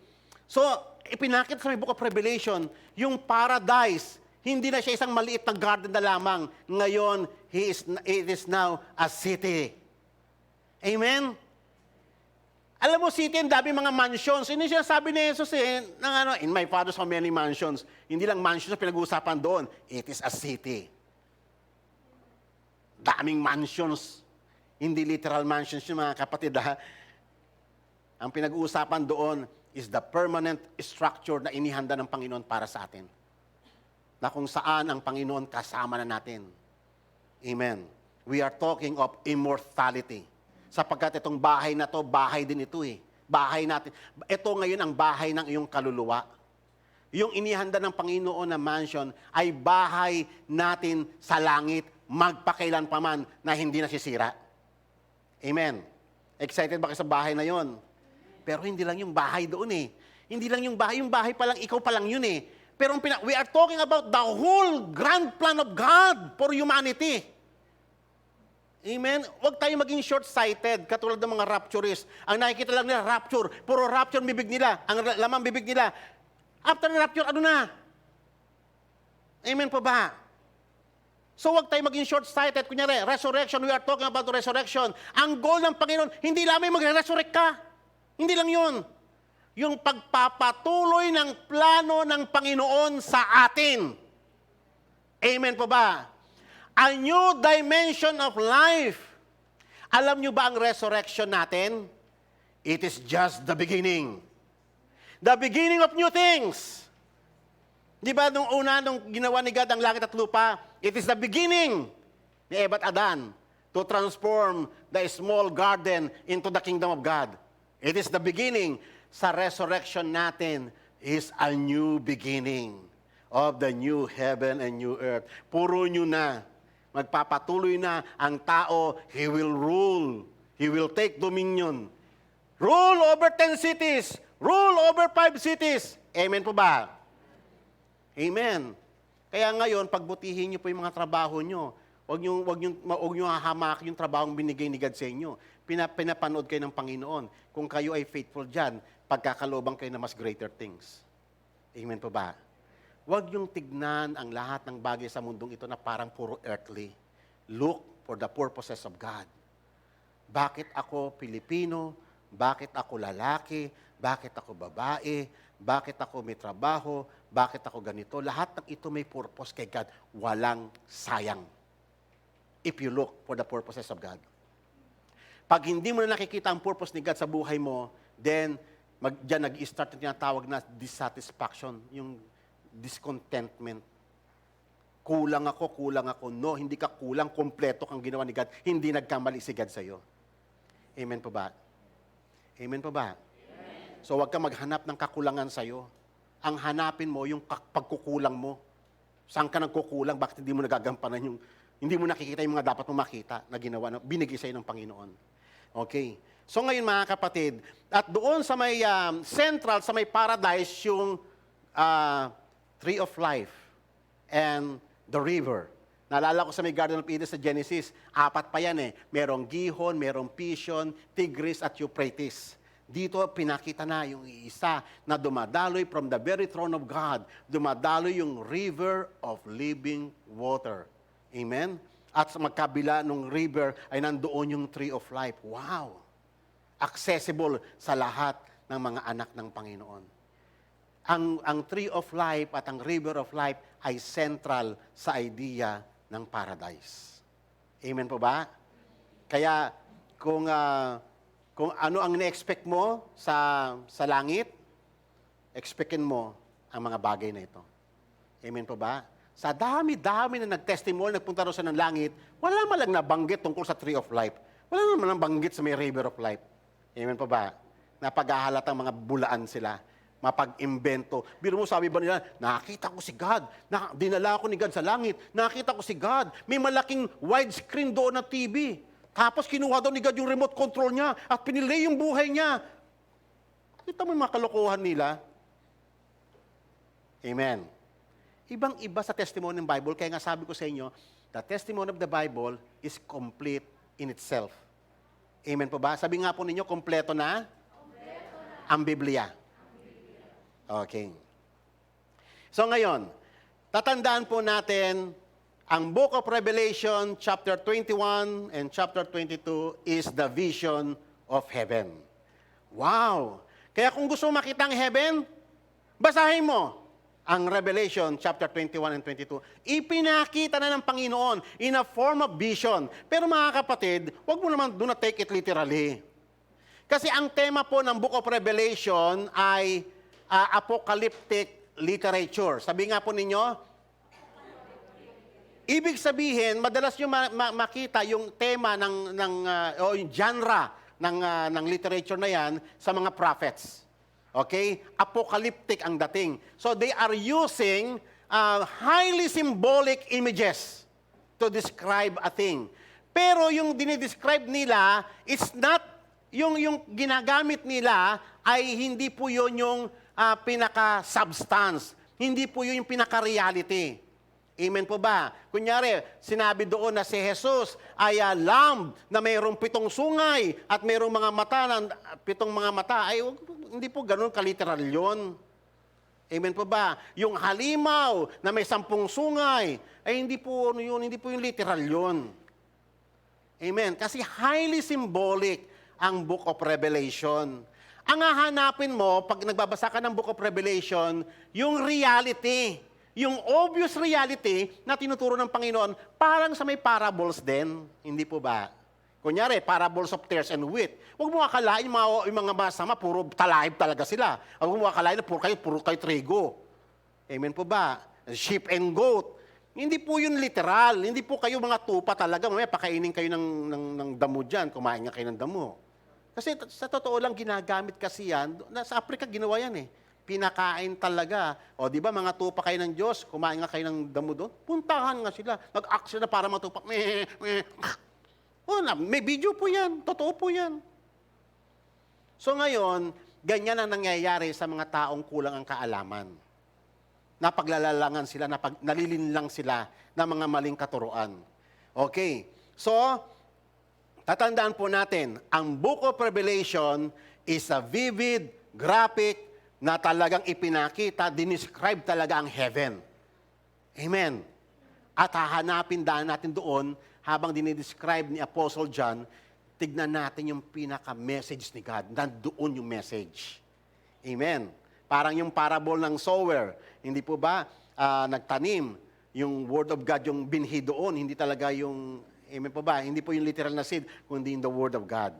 So, ipinakita sa Book of Revelation, yung paradise, hindi na siya isang maliit na garden na lamang. Ngayon, it is now a city. Amen? Alam mo, city, ang dami mga mansions. Hindi siya sabi ni Jesus in my father's how many mansions. Hindi lang mansions na pinag-uusapan doon. It is a city. Daming mansions. Hindi literal mansions yung mga kapatid, ha? Ang pinag-uusapan doon is the permanent structure na inihanda ng Panginoon para sa atin. Na kung saan ang Panginoon kasama na natin. Amen. We are talking of immortality. Sapagkat itong bahay na to, bahay din ito eh. Bahay natin. Ito ngayon ang bahay ng iyong kaluluwa. Yung inihanda ng Panginoon na mansion ay bahay natin sa langit, magpakailan pa man na hindi nasisira. Amen. Excited ba kayo sa bahay na yon? Pero hindi lang yung bahay doon eh. Hindi lang yung bahay pa lang, ikaw pa lang yun eh. Pero we are talking about the whole grand plan of God for humanity. Amen? Huwag tayo maging short-sighted, katulad ng mga rapturists. Ang nakikita lang nila, rapture. Puro rapture ang bibig nila. Ang lamang bibig nila. After the rapture, ano na? Amen po ba? So huwag tayo maging short-sighted. Kunyari, resurrection, we are talking about resurrection. Ang goal ng Panginoon, hindi lamang magre-resurrect ka. Hindi lang yun. Yung pagpapatuloy ng plano ng Panginoon sa atin. Amen po ba? A new dimension of life. Alam nyo ba ang resurrection natin? It is just the beginning. The beginning of new things. Di ba nung ginawa ni God ang langit at lupa, it is the beginning ni Eva at Adan to transform the small garden into the kingdom of God. It is the beginning. Sa resurrection natin is a new beginning of the new heaven and new earth. Puro new na. Magpapatuloy na ang tao, he will rule. He will take dominion. Rule over 10 cities. Rule over 5 cities. Amen po ba? Amen. Kaya ngayon, pagbutihin niyo po yung mga trabaho niyo. Huwag niyo hahamak yung trabaho binigay ni God sa inyo. Pinapanood kayo ng Panginoon. Kung kayo ay faithful dyan, pagkakalobang kayo na mas greater things. Amen po ba? Huwag yung tignan ang lahat ng bagay sa mundong ito na parang puro earthly. Look for the purposes of God. Bakit ako Pilipino? Bakit ako lalaki? Bakit ako babae? Bakit ako may trabaho? Bakit ako ganito? Lahat ng ito may purpose kay God. Walang sayang. If you look for the purposes of God. Pag hindi mo na nakikita ang purpose ni God sa buhay mo, then diyan nag-i-start yung tinatawag na dissatisfaction, yung discontentment. Kulang ako. No, hindi ka kulang. Kompleto kang ginawa ni God. Hindi nagkamali si God sa'yo. Amen po ba? Amen po ba? Amen. So, huwag ka maghanap ng kakulangan sa'yo. Ang hanapin mo, yung pagkukulang mo. Saan ka nagkukulang? Bakit hindi mo nagagampanan yung, hindi mo nakikita yung mga dapat mo makita na ginawa, binigay sa'yo ng Panginoon. Okay. So, ngayon mga kapatid, at doon sa may central, sa may paradise, yung tree of life and the river. Naalala ko sa may Garden of Eden sa Genesis, 4 pa yan eh. Merong Gihon, merong Pishon, Tigris at Euphrates. Dito pinakita na yung isa na dumadaloy from the very throne of God. Dumadaloy yung river of living water. Amen? At sa magkabila ng river ay nandoon yung tree of life. Wow! Accessible sa lahat ng mga anak ng Panginoon. Ang tree of life at ang river of life ay central sa idea ng paradise. Amen po ba? Kaya kung ano ang ina-expect mo sa langit, expectin mo ang mga bagay na ito. Amen po ba? Sa dami-dami na nag-testimony, nagpunta rin sa ng langit, wala man lang nabanggit tungkol sa tree of life. Wala naman nabanggit sa may river of life. Amen po ba? Napaghahalatang mga bulaan sila. Mapag-imbento. Biro mo, sabi ba nila, nakita ko si God. Dinala ko ni God sa langit. Nakita ko si God. May malaking widescreen doon na TV. Tapos kinuha daw ni God yung remote control niya at pinilay yung buhay niya. Kita mo yung mga kalokohan nila. Amen. Ibang-iba sa testimony ng Bible, kaya nga sabi ko sa inyo, the testimony of the Bible is complete in itself. Amen po ba? Sabi nga po ninyo, kompleto na? Ang Biblia. Okay. So ngayon, tatandaan po natin, ang Book of Revelation, chapter 21 and chapter 22 is the vision of heaven. Wow! Kaya kung gusto mo makita ang heaven, basahin mo ang Revelation chapter 21 and 22. Ipinakita na ng Panginoon in a form of vision. Pero mga kapatid, wag mo naman do not take it literally. Kasi ang tema po ng Book of Revelation ay apocalyptic literature. Sabi nga po ninyo, ibig sabihin, madalas nyo makita yung tema o yung genre ng literature na yan sa mga prophets. Okay? Apocalyptic ang dating. So they are using highly symbolic images to describe a thing. Pero yung dinidescribe nila, it's not, yung ginagamit nila ay hindi po yun yung pinaka-substance. Hindi po yun yung pinaka-reality. Amen po ba? Kunyari, sinabi doon na si Jesus ay lamb na mayroong 7 sungay at mayroong mga mata, 7 mga mata. Ay, hindi po ganun kaliteral yun. Amen po ba? Yung halimaw na may 10 sungay, ay hindi po yung literal yun. Amen. Kasi highly symbolic ang Book of Revelation. Ang hahanapin mo, pag nagbabasa ka ng Book of Revelation, yung reality. Yung obvious reality na tinuturo ng Panginoon, parang sa may parables din. Hindi po ba? Kunyari, parables of tares and wheat. Huwag mo akalain yung mga masama, puro talahib talaga sila. Huwag mo akalain na puro kayo trigo. Amen po ba? Sheep and goat. Hindi po yun literal. Hindi po kayo mga tupa talaga. Mamaya pakainin kayo ng damo dyan. Kumain nga kayo ng damo. Kasi sa totoo lang, ginagamit kasi yan. Sa Africa, ginawa yan eh. Pinakain talaga. O di ba mga tupa kayo ng Diyos, kumain nga kayo ng damo doon, puntahan nga sila. Nag-act sila para matupak. May video po yan. Totoo po yan. So ngayon, ganyan ang nangyayari sa mga taong kulang ang kaalaman. Napaglalalangan sila, nalilinlang sila ng mga maling katuruan. Okay. So, tatandaan po natin, ang Book of Revelation is a vivid, graphic, na talagang ipinakita, dinescribe talaga ang heaven. Amen. At hahanapin daan natin doon, habang dinidescribe ni Apostle John, tignan natin yung pinaka-message ni God. Nandoon yung message. Amen. Parang yung parable ng sower. Hindi po ba nagtanim? Yung word of God, yung binhi doon, hindi talaga yung, amen po ba? Hindi po yung literal na seed, kundi yung the word of God.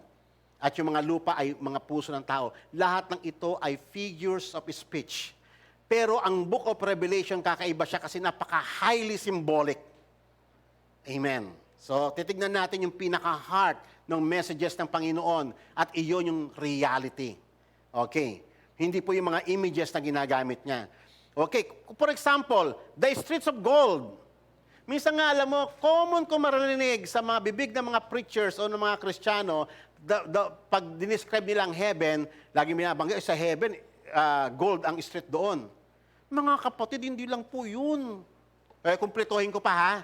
At yung mga lupa ay mga puso ng tao. Lahat ng ito ay figures of speech. Pero ang Book of Revelation, kakaiba siya kasi napaka-highly symbolic. Amen. So, titignan natin yung pinaka-heart ng messages ng Panginoon at iyon yung reality. Okay. Hindi po yung mga images na ginagamit niya. Okay. For example, the streets of gold. Minsan nga, alam mo, common ko marinig sa mga bibig ng mga preachers o ng mga Kristiyano, pag dinescribe nila ang heaven, lagi binabanggit, sa heaven, gold ang street doon. Mga kapatid, hindi lang po yun. Kumpletohin ko pa ha,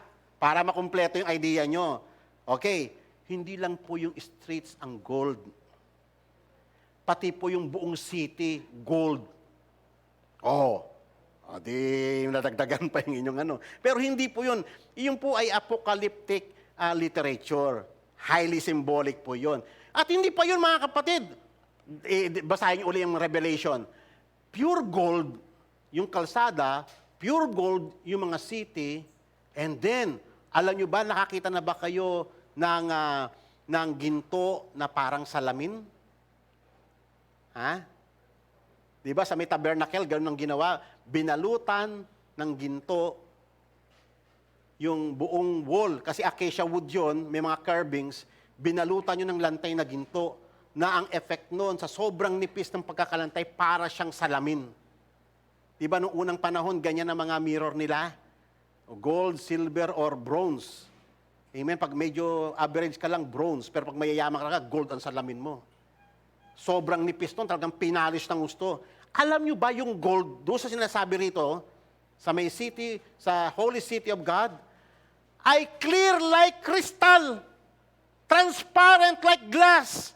para makumpleto yung idea nyo. Okay, hindi lang po yung streets ang gold. Pati po yung buong city, gold. Di nadagdagan pa yung inyong ano. Pero hindi po yun. Iyon po ay apocalyptic literature. Highly symbolic po yun. At hindi pa yun mga kapatid. Basahin niyo uli yung Revelation. Pure gold, yung kalsada, pure gold, yung mga city, and then, alam nyo ba, nakakita na ba kayo ng ginto na parang salamin? Ha? Di ba sa may tabernacle, ganun ang ginawa, binalutan ng ginto yung buong wall. Kasi acacia wood yun, may mga carvings, binalutan yun ng lantay na ginto na ang effect noon sa sobrang nipis ng pagkakalantay para siyang salamin. Di ba noong unang panahon, ganyan ang mga mirror nila? Gold, silver, or bronze. Amen? Pag medyo average ka lang, bronze. Pero pag mayayaman ka, gold ang salamin mo. Sobrang nipis nun, talagang pinalis ng gusto. Alam nyo ba yung gold, doon sa sinasabi rito, sa may city, sa holy city of God, ay clear like crystal, transparent like glass.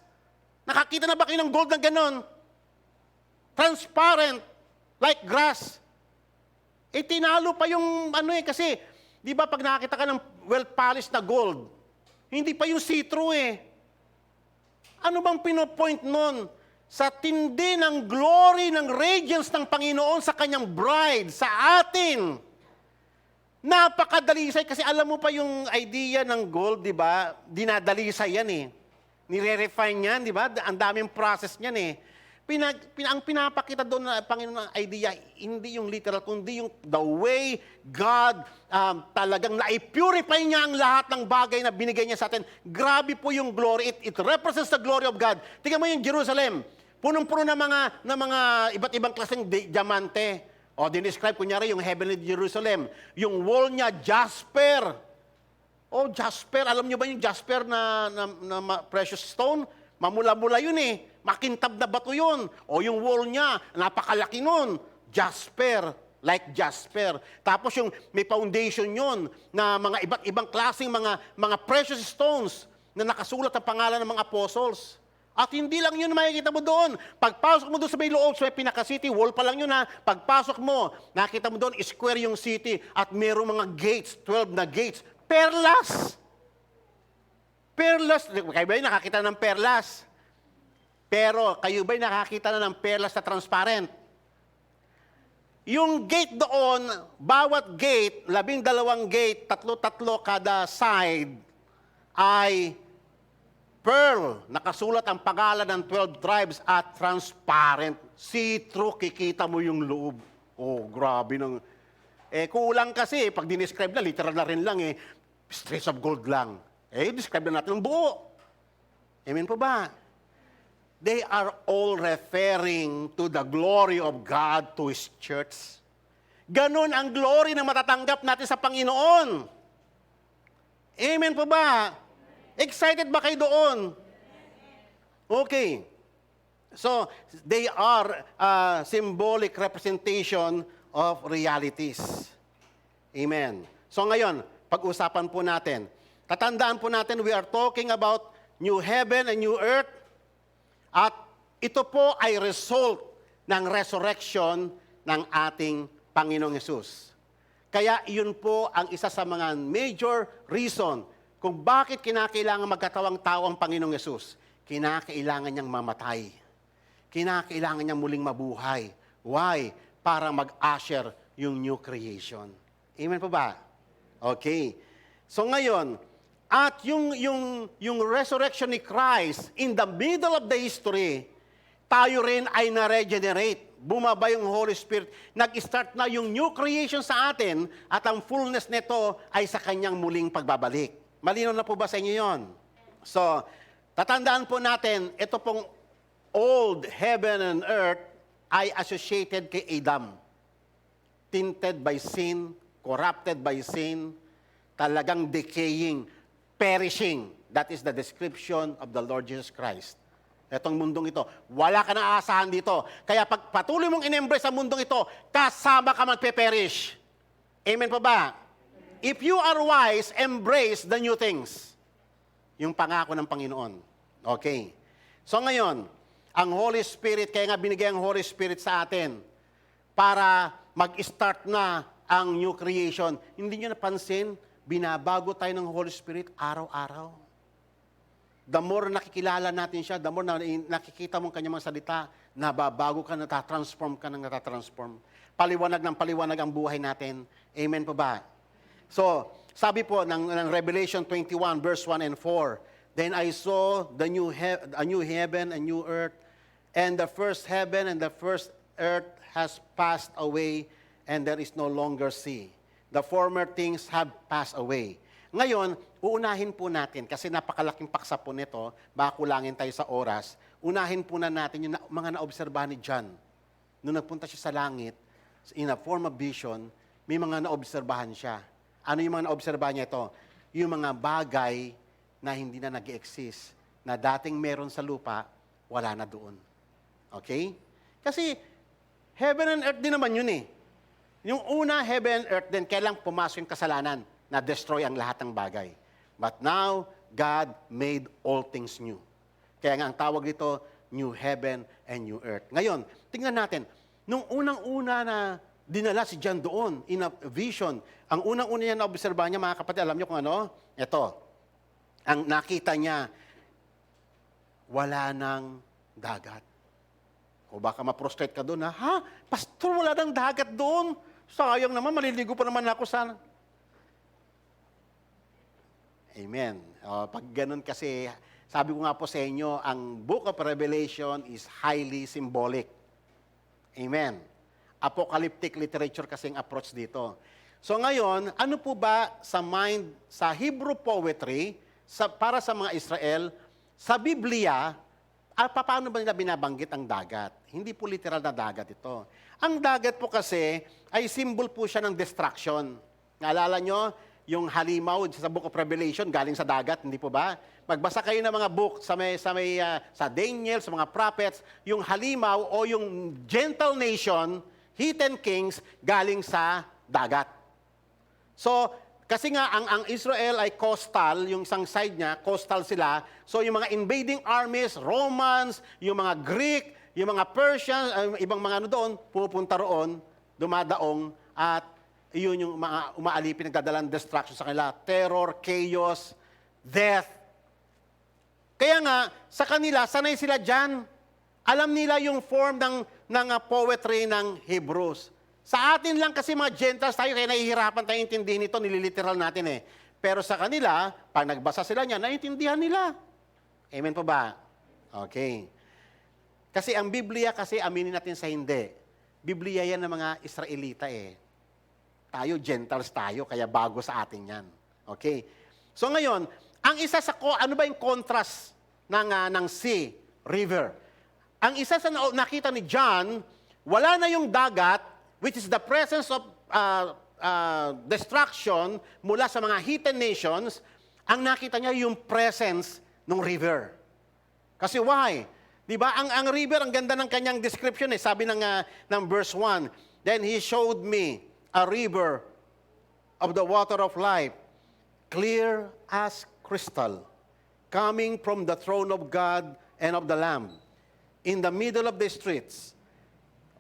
Nakakita na ba kayo ng gold na ganon? Transparent like glass. Tinalo pa yung kasi, di ba pag nakakita ka ng well-polished na gold, hindi pa yung see-through Ano bang pinopoint nun? Sa tindi ng glory, ng radiance ng Panginoon sa kanyang bride, sa atin. Napakadalisay kasi alam mo pa yung idea ng gold, di ba? Dinadalisay yan Nire-refine yan, di ba? Ang daming process niyan ang pinapakita doon na Panginoon ng idea, hindi yung literal, kundi yung the way God talagang na-purify niya ang lahat ng bagay na binigay niya sa atin. Grabe po yung glory. It represents the glory of God. Tingnan mo yung Jerusalem. Punong-puno ng mga iba't ibang klaseng diamante. O, dinescribe kunyari yung heavenly Jerusalem. Yung wall niya, jasper. O, jasper. Alam niyo ba yung jasper na precious stone? Mamula-mula yun Makintab na bato yun. O yung wall niya, napakalaki nun. Jasper, like jasper. Tapos yung may foundation yun na mga iba't ibang klaseng mga precious stones na nakasulat ang pangalan ng mga apostles. At hindi lang yun makikita mo doon. Pagpasok mo doon sa may loob, sa may pinaka-city, wall pa lang yun Pagpasok mo, nakita mo doon, square yung city at mayroong mga gates, 12 na gates. Perlas! Perlas. Kayo ba yung nakakita ng perlas? Pero kayo ba'y nakakita na ng perlas na transparent? Yung gate doon, bawat gate, 12 gate, 3-3 kada side, ay pearl. Nakasulat ang pangalan ng 12 tribes at transparent. See-through, kikita mo yung loob. Oh, grabe ng... kulang kasi, pag dinescribe na, literal na rin lang streets of gold lang. Describe na natin ang buo. Amen po ba? They are all referring to the glory of God to His church. Ganon ang glory na matatanggap natin sa Panginoon. Amen po ba? Excited ba kayo doon? Okay. So, they are a symbolic representation of realities. Amen. So ngayon, pag-usapan po natin. Tatandaan po natin, we are talking about new heaven and new earth. At ito po ay result ng resurrection ng ating Panginoong Hesus. Kaya iyon po ang isa sa mga major reason kung bakit kinakailangan magkatawang tao ang Panginoong Hesus. Kinakailangan niyang mamatay. Kinakailangan niyang muling mabuhay. Why? Para mag-usher yung new creation. Amen po ba? Okay. So ngayon, at yung resurrection ni Christ, in the middle of the history, tayo rin ay na-regenerate. Bumaba yung Holy Spirit. Nag-start na yung new creation sa atin at ang fullness nito ay sa kanyang muling pagbabalik. Malinaw na po ba sa inyo yun? So, tatandaan po natin, ito pong old heaven and earth ay associated kay Adam. Tinted by sin, corrupted by sin, talagang decaying, perishing. That is the description of the Lord Jesus Christ. Etong mundong ito, wala ka na aasahan dito. Kaya pag patuloy mong in-embrace ang mundong ito, kasama ka magpe-perish. Amen po ba? If you are wise, embrace the new things. Yung pangako ng Panginoon. Okay. So ngayon, ang Holy Spirit, kaya nga binigay ang Holy Spirit sa atin para mag-start na ang new creation. Hindi nyo napansin, binabago tayo ng Holy Spirit araw-araw. The more nakikilala natin siya, the more na nakikita mo ang kanyang mga salita, nababago ka, natatransform ka, natatransform. Paliwanag ng paliwanag ang buhay natin. Amen po ba? So, sabi po ng Revelation 21, verse 1 and 4, Then I saw a new heaven and new earth, and the first heaven and the first earth has passed away, and there is no longer sea. The former things have passed away. Ngayon, uunahin po natin, kasi napakalaking paksa po nito, baka kulangin tayo sa oras, unahin po na natin yung mga naobserbahan ni John. Nung nagpunta siya sa langit, in a form of vision, may mga naobserbahan siya. Ano yung mga naobserbahan niya ito? Yung mga bagay na hindi na nag-exist, na dating meron sa lupa, wala na doon. Okay? Kasi heaven and earth din naman yun eh. Yung una, heaven and earth din, kailang pumasok yung kasalanan na destroy ang lahat ng bagay. But now, God made all things new. Kaya nga ang tawag dito, new heaven and new earth. Ngayon, tingnan natin, nung unang-una na dinala si John doon, in a vision, ang unang-una niya na obserbahan niya, mga kapatid, alam niyo kung ano? Ito, ang nakita niya, wala nang dagat. O baka ma-prostrate ka doon, ha? Pastor, wala nang dagat doon. Sayang naman, maliligo pa naman ako sana. Amen. Pag ganun kasi, sabi ko nga po sa inyo, ang Book of Revelation is highly symbolic. Amen. Apocalyptic literature kasi ang approach dito. So ngayon, ano po ba sa mind, sa Hebrew poetry, para sa mga Israel, sa Biblia, paano ba nila binabanggit ang dagat? Hindi po literal na dagat ito. Ang dagat po kasi ay symbol po siya ng destruction. Naalala nyo, yung halimaw sa Book of Revelation galing sa dagat, hindi po ba? Magbasa kayo ng mga book sa Daniel, sa mga prophets, yung halimaw o yung gentle nation, heathen kings, galing sa dagat. So, kasi nga, ang Israel ay coastal, yung isang side niya, coastal sila. So, yung mga invading armies, Romans, yung mga Greek, yung mga Persians, ibang mga ano doon, pupunta roon, dumadaong, at iyon yung mga umaalipin, nagdadalang destruction sa kanila. Terror, chaos, death. Kaya nga, sa kanila, sanay sila dyan. Alam nila yung form ng poetry ng Hebrews. Sa atin lang kasi mga Gentiles tayo, kaya nahihirapan tayong intindihin ito, nililiteral natin eh. Pero sa kanila, pag nagbasa sila niya, naiintindihan nila. Amen po ba? Okay. Kasi ang Biblia, kasi aminin natin sa hindi. Biblia yan ng mga Israelita eh. Tayo, Gentiles tayo, kaya bago sa atin yan. Okay. So ngayon, ang isa sa, ano ba yung contrast ng sea, river? Ang isa sa nakita ni John, wala na yung dagat, which is the presence of destruction mula sa mga heathen nations, ang nakita niya yung presence ng river. Kasi why? Di ba? Ang river, ang ganda ng kanyang description eh. Sabi ng verse 1, then he showed me a river of the water of life, clear as crystal, coming from the throne of God and of the Lamb, in the middle of the streets.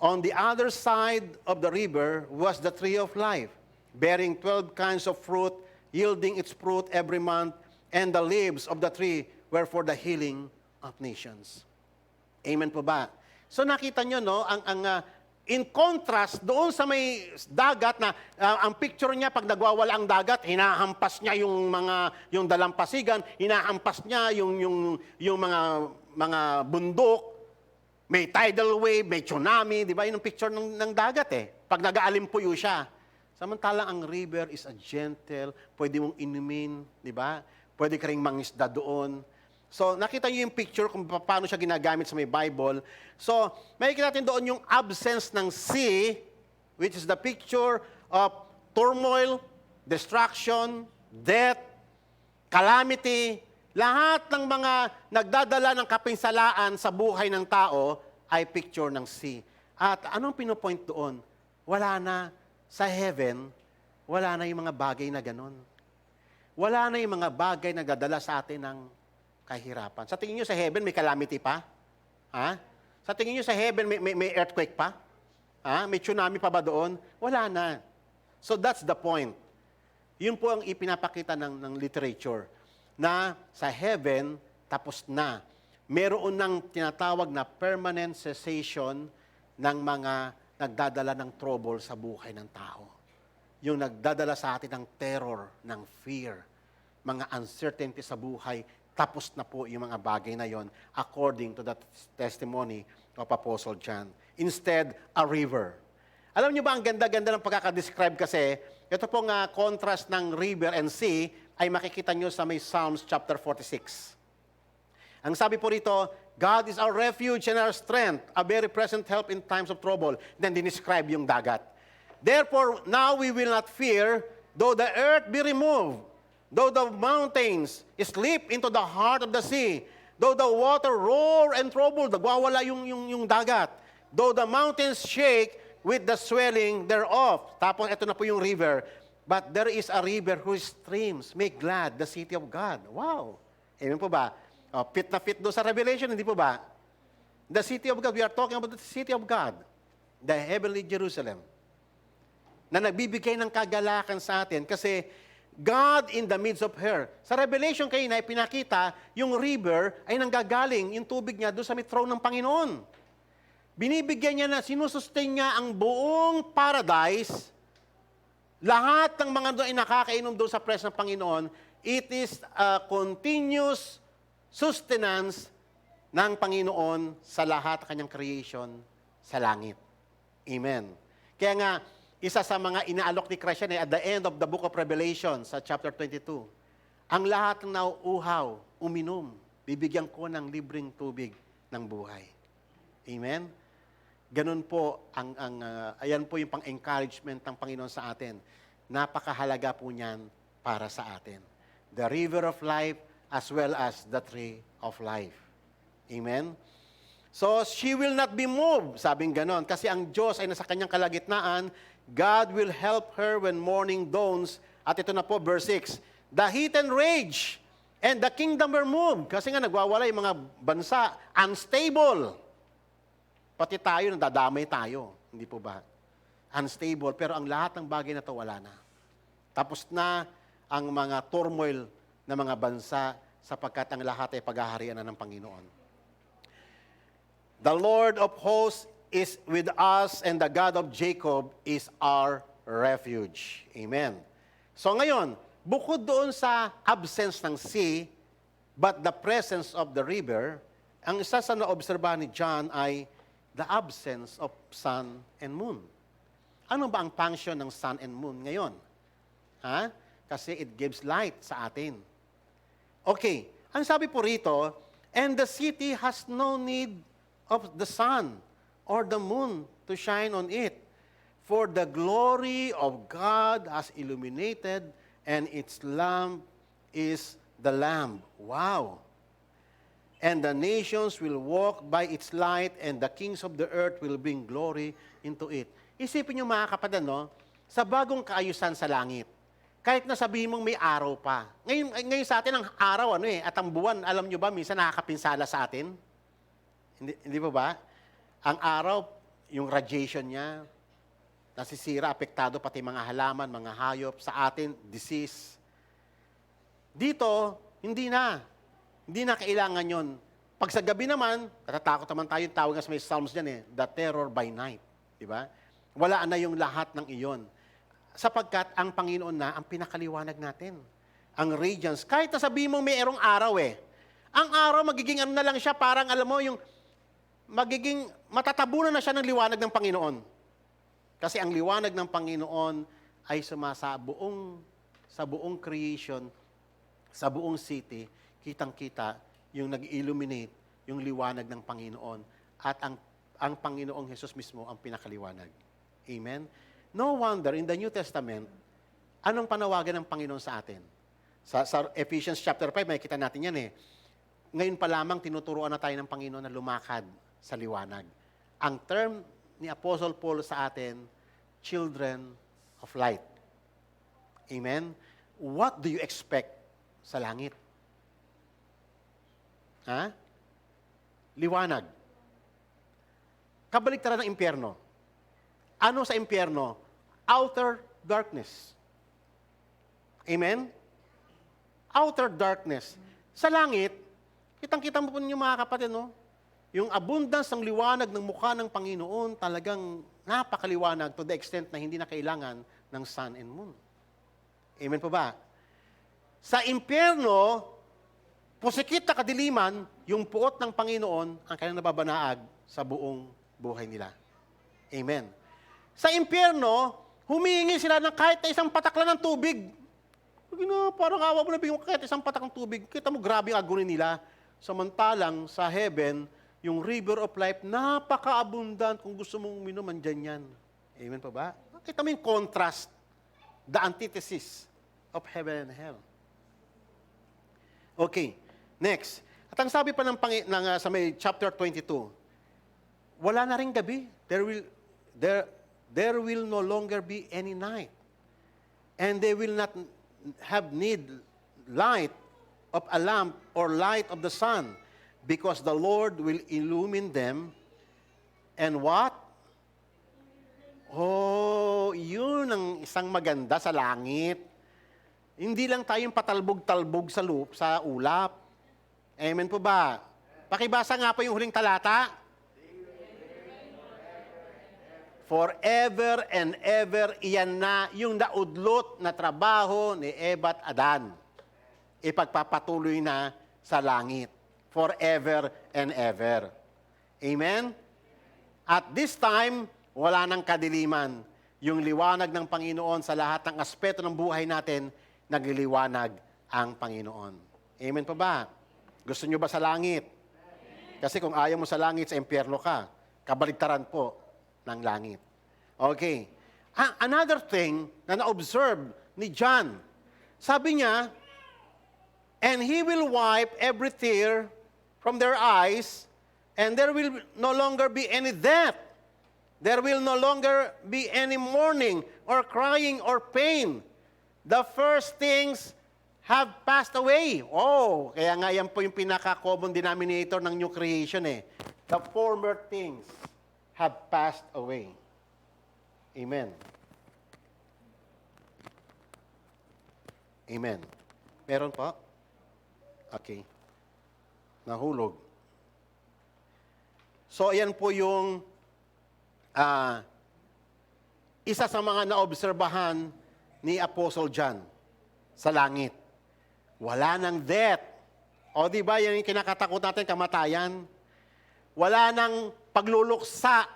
On the other side of the river was the tree of life, bearing 12 kinds of fruit, yielding its fruit every month, and the leaves of the tree were for the healing of nations. Amen po ba? So nakita nyo, no, in contrast, doon sa may dagat na, ang picture niya, pag nagwawala ang dagat, hinahampas niya yung dalampasigan, hinahampas niya yung mga bundok, may tidal wave, may tsunami, di ba? Yun ang picture ng dagat eh. Pag nag-aalimpuyo siya. Samantalang ang river is a gentle, pwede mong inumin, di ba? Pwede ka rin mangisda doon. So, nakita niyo yung picture kung paano siya ginagamit sa may Bible. So, makikita natin doon yung absence ng sea, which is the picture of turmoil, destruction, death, calamity. Lahat ng mga nagdadala ng kapinsalaan sa buhay ng tao ay picture ng sea. At anong pinopoint doon? Wala na sa heaven, wala na yung mga bagay na ganon. Wala na yung mga bagay na nagdadala sa atin ng kahirapan. Sa tingin nyo sa heaven, may calamity pa? Ha? Sa tingin nyo sa heaven, may earthquake pa? Ha? May tsunami pa ba doon? Wala na. So that's the point. Yun po ang ipinapakita ng literature na sa heaven, tapos na. Meron ng tinatawag na permanent cessation ng mga nagdadala ng trouble sa buhay ng tao. Yung nagdadala sa atin ng terror, ng fear, mga uncertainty sa buhay, tapos na po yung mga bagay na yon according to the testimony of Apostle John. Instead, a river. Alam niyo ba, ang ganda-ganda ng pagkakadescribe kasi, ito pong contrast ng river and sea, ay makikita nyo sa may Psalms chapter 46. Ang sabi po rito, God is our refuge and our strength, a very present help in times of trouble. Then describe yung dagat. Therefore, now we will not fear, though the earth be removed, though the mountains slip into the heart of the sea, Though the water roar and trouble, nagwawala yung dagat. Though the mountains shake with the swelling thereof. Tapos ito na po yung river. But there is a river whose streams make glad the city of God. Wow! Amen po ba? Fit na fit doon sa Revelation, hindi po ba? The city of God, we are talking about the city of God. The heavenly Jerusalem. Na nagbibigay ng kagalakan sa atin kasi God in the midst of her. Sa Revelation kayo na ipinakita, yung river ay nanggagaling, yung tubig niya doon sa may throne ng Panginoon. Binibigyan niya na, sinusustain niya ang buong paradise. Lahat ng mga doon ay nakakainom doon sa presence ng Panginoon. It is a continuous sustenance ng Panginoon sa lahat ng kanyang creation sa langit. Amen. Kaya nga, isa sa mga inaalok ni Christ at the end of the book of Revelation sa chapter 22, ang lahat ng nauuhaw, uminom, bibigyan ko ng libreng tubig ng buhay. Amen? Ganun po, ayan po yung pang-encouragement ng Panginoon sa atin. Napakahalaga po niyan para sa atin. The river of life as well as the tree of life. Amen? So, she will not be moved, sabing ganon, kasi ang Diyos ay nasa kanyang kalagitnaan. God will help her when morning dawns. At ito na po, verse 6. The heat and rage and the kingdom were moved. Kasi nga nagwawala yung mga bansa, unstable. Pati tayo, nadadamay tayo. Hindi po ba? Unstable. Pero ang lahat ng bagay na ito, wala na. Tapos na ang mga turmoil ng mga bansa sapagkat ang lahat ay paghaharian na ng Panginoon. The Lord of hosts is with us and the God of Jacob is our refuge. Amen. So ngayon, bukod doon sa absence ng sea, but the presence of the river, ang isa sa naobserbahan ni John ay the absence of sun and moon. Ano ba ang function ng sun and moon ngayon? Ha? Kasi it gives light sa atin. Okay, ang sabi po rito, and the city has no need of the sun or the moon to shine on it. For the glory of God has illuminated, and its lamp is the Lamb. Wow! And the nations will walk by its light, and the kings of the earth will bring glory into it. Isipin niyo mga kapatid, no? Sa bagong kaayusan sa langit, kahit na sabihin mong may araw pa. Ngayon sa atin, ang araw, at ang buwan, alam niyo ba, minsan nakakapinsala sa atin? Hindi ba ba? Ang araw, yung radiation niya, nasisira, apektado pati mga halaman, mga hayop, sa atin, disease. Dito, hindi na. Hindi na kailangan yon. Pag sa gabi naman, natatakot naman tayo, tawag nga sa may Psalms dyan the terror by night. Diba? Wala na yung lahat ng iyon. Sapagkat ang Panginoon na ang pinakaliwanag natin. Ang radiance. Kahit na sabihin mo mayroong araw ang araw magiging na lang siya, parang alam mo yung magiging matatabunan na siya ng liwanag ng Panginoon. Kasi ang liwanag ng Panginoon ay sumasa sa buong creation, sa buong city, kitang-kita yung nag-illuminate yung liwanag ng Panginoon at ang Panginoong Jesus mismo ang pinakaliwanag. Amen? No wonder, in the New Testament, anong panawagan ng Panginoon sa atin? Sa Ephesians chapter 5, may kita natin yan Ngayon pa lamang, tinuturuan na tayo ng Panginoon na lumakad sa liwanag. Ang term ni Apostle Paul sa atin, children of light. Amen? What do you expect sa langit? Ha? Liwanag. Kabaliktaran ng impyerno. Ano sa impyerno? Outer darkness. Amen? Outer darkness. Sa langit, kitang-kita mo po ninyo mga kapatid, yung abundance ng liwanag ng mukha ng Panginoon talagang napakaliwanag to the extent na hindi na kailangan ng sun and moon. Amen po ba? Sa impyerno, pusikit na kadiliman, yung puot ng Panginoon ang kanilang nababanaag sa buong buhay nila. Amen. Sa impyerno, humihingi sila ng kahit na isang patak lang ng tubig. Parang awa mo na bigyan mo kahit isang patak ng tubig. Kita mo grabe ang aguni nila. Samantalang sa heaven, yung river of life, napaka-abundant. Kung gusto mong uminom, andyan yan. Amen pa ba? Kita mo yung contrast, the antithesis of heaven and hell. Okay, next. At ang sabi pa sa may chapter 22, wala na ring gabi. There will no longer be any night. And they will not have need light of a lamp or light of the sun, because the Lord will illumine them. And what? Oh, yun ang isang maganda sa langit. Hindi lang tayong patalbog-talbog sa ulap. Amen po ba? Pakibasa nga po yung huling talata. Forever and ever, iyan na yung naudlot na trabaho ni Eva at Adan. Ipagpapatuloy na sa langit. Forever and ever. Amen? At this time, wala nang kadiliman. Yung liwanag ng Panginoon sa lahat ng aspeto ng buhay natin, nagliliwanag ang Panginoon. Amen po ba? Gusto nyo ba sa langit? Kasi kung ayaw mo sa langit, sa impyerno ka. Kabaligtaran po ng langit. Okay. Another thing na na-observe ni John, sabi niya, and he will wipe every tear from their eyes, and there will no longer be any death. There will no longer be any mourning or crying or pain. The first things have passed away. Oh, kaya nga yan po yung pinaka-common denominator ng new creation eh. The former things have passed away. Amen. Amen. Meron po? Okay. Nahulog. So, ayan po yung isa sa mga naobserbahan ni Apostle John sa langit. Wala nang death. O di ba, yan yung kinakatakot natin, kamatayan. Wala nang pagluluksa.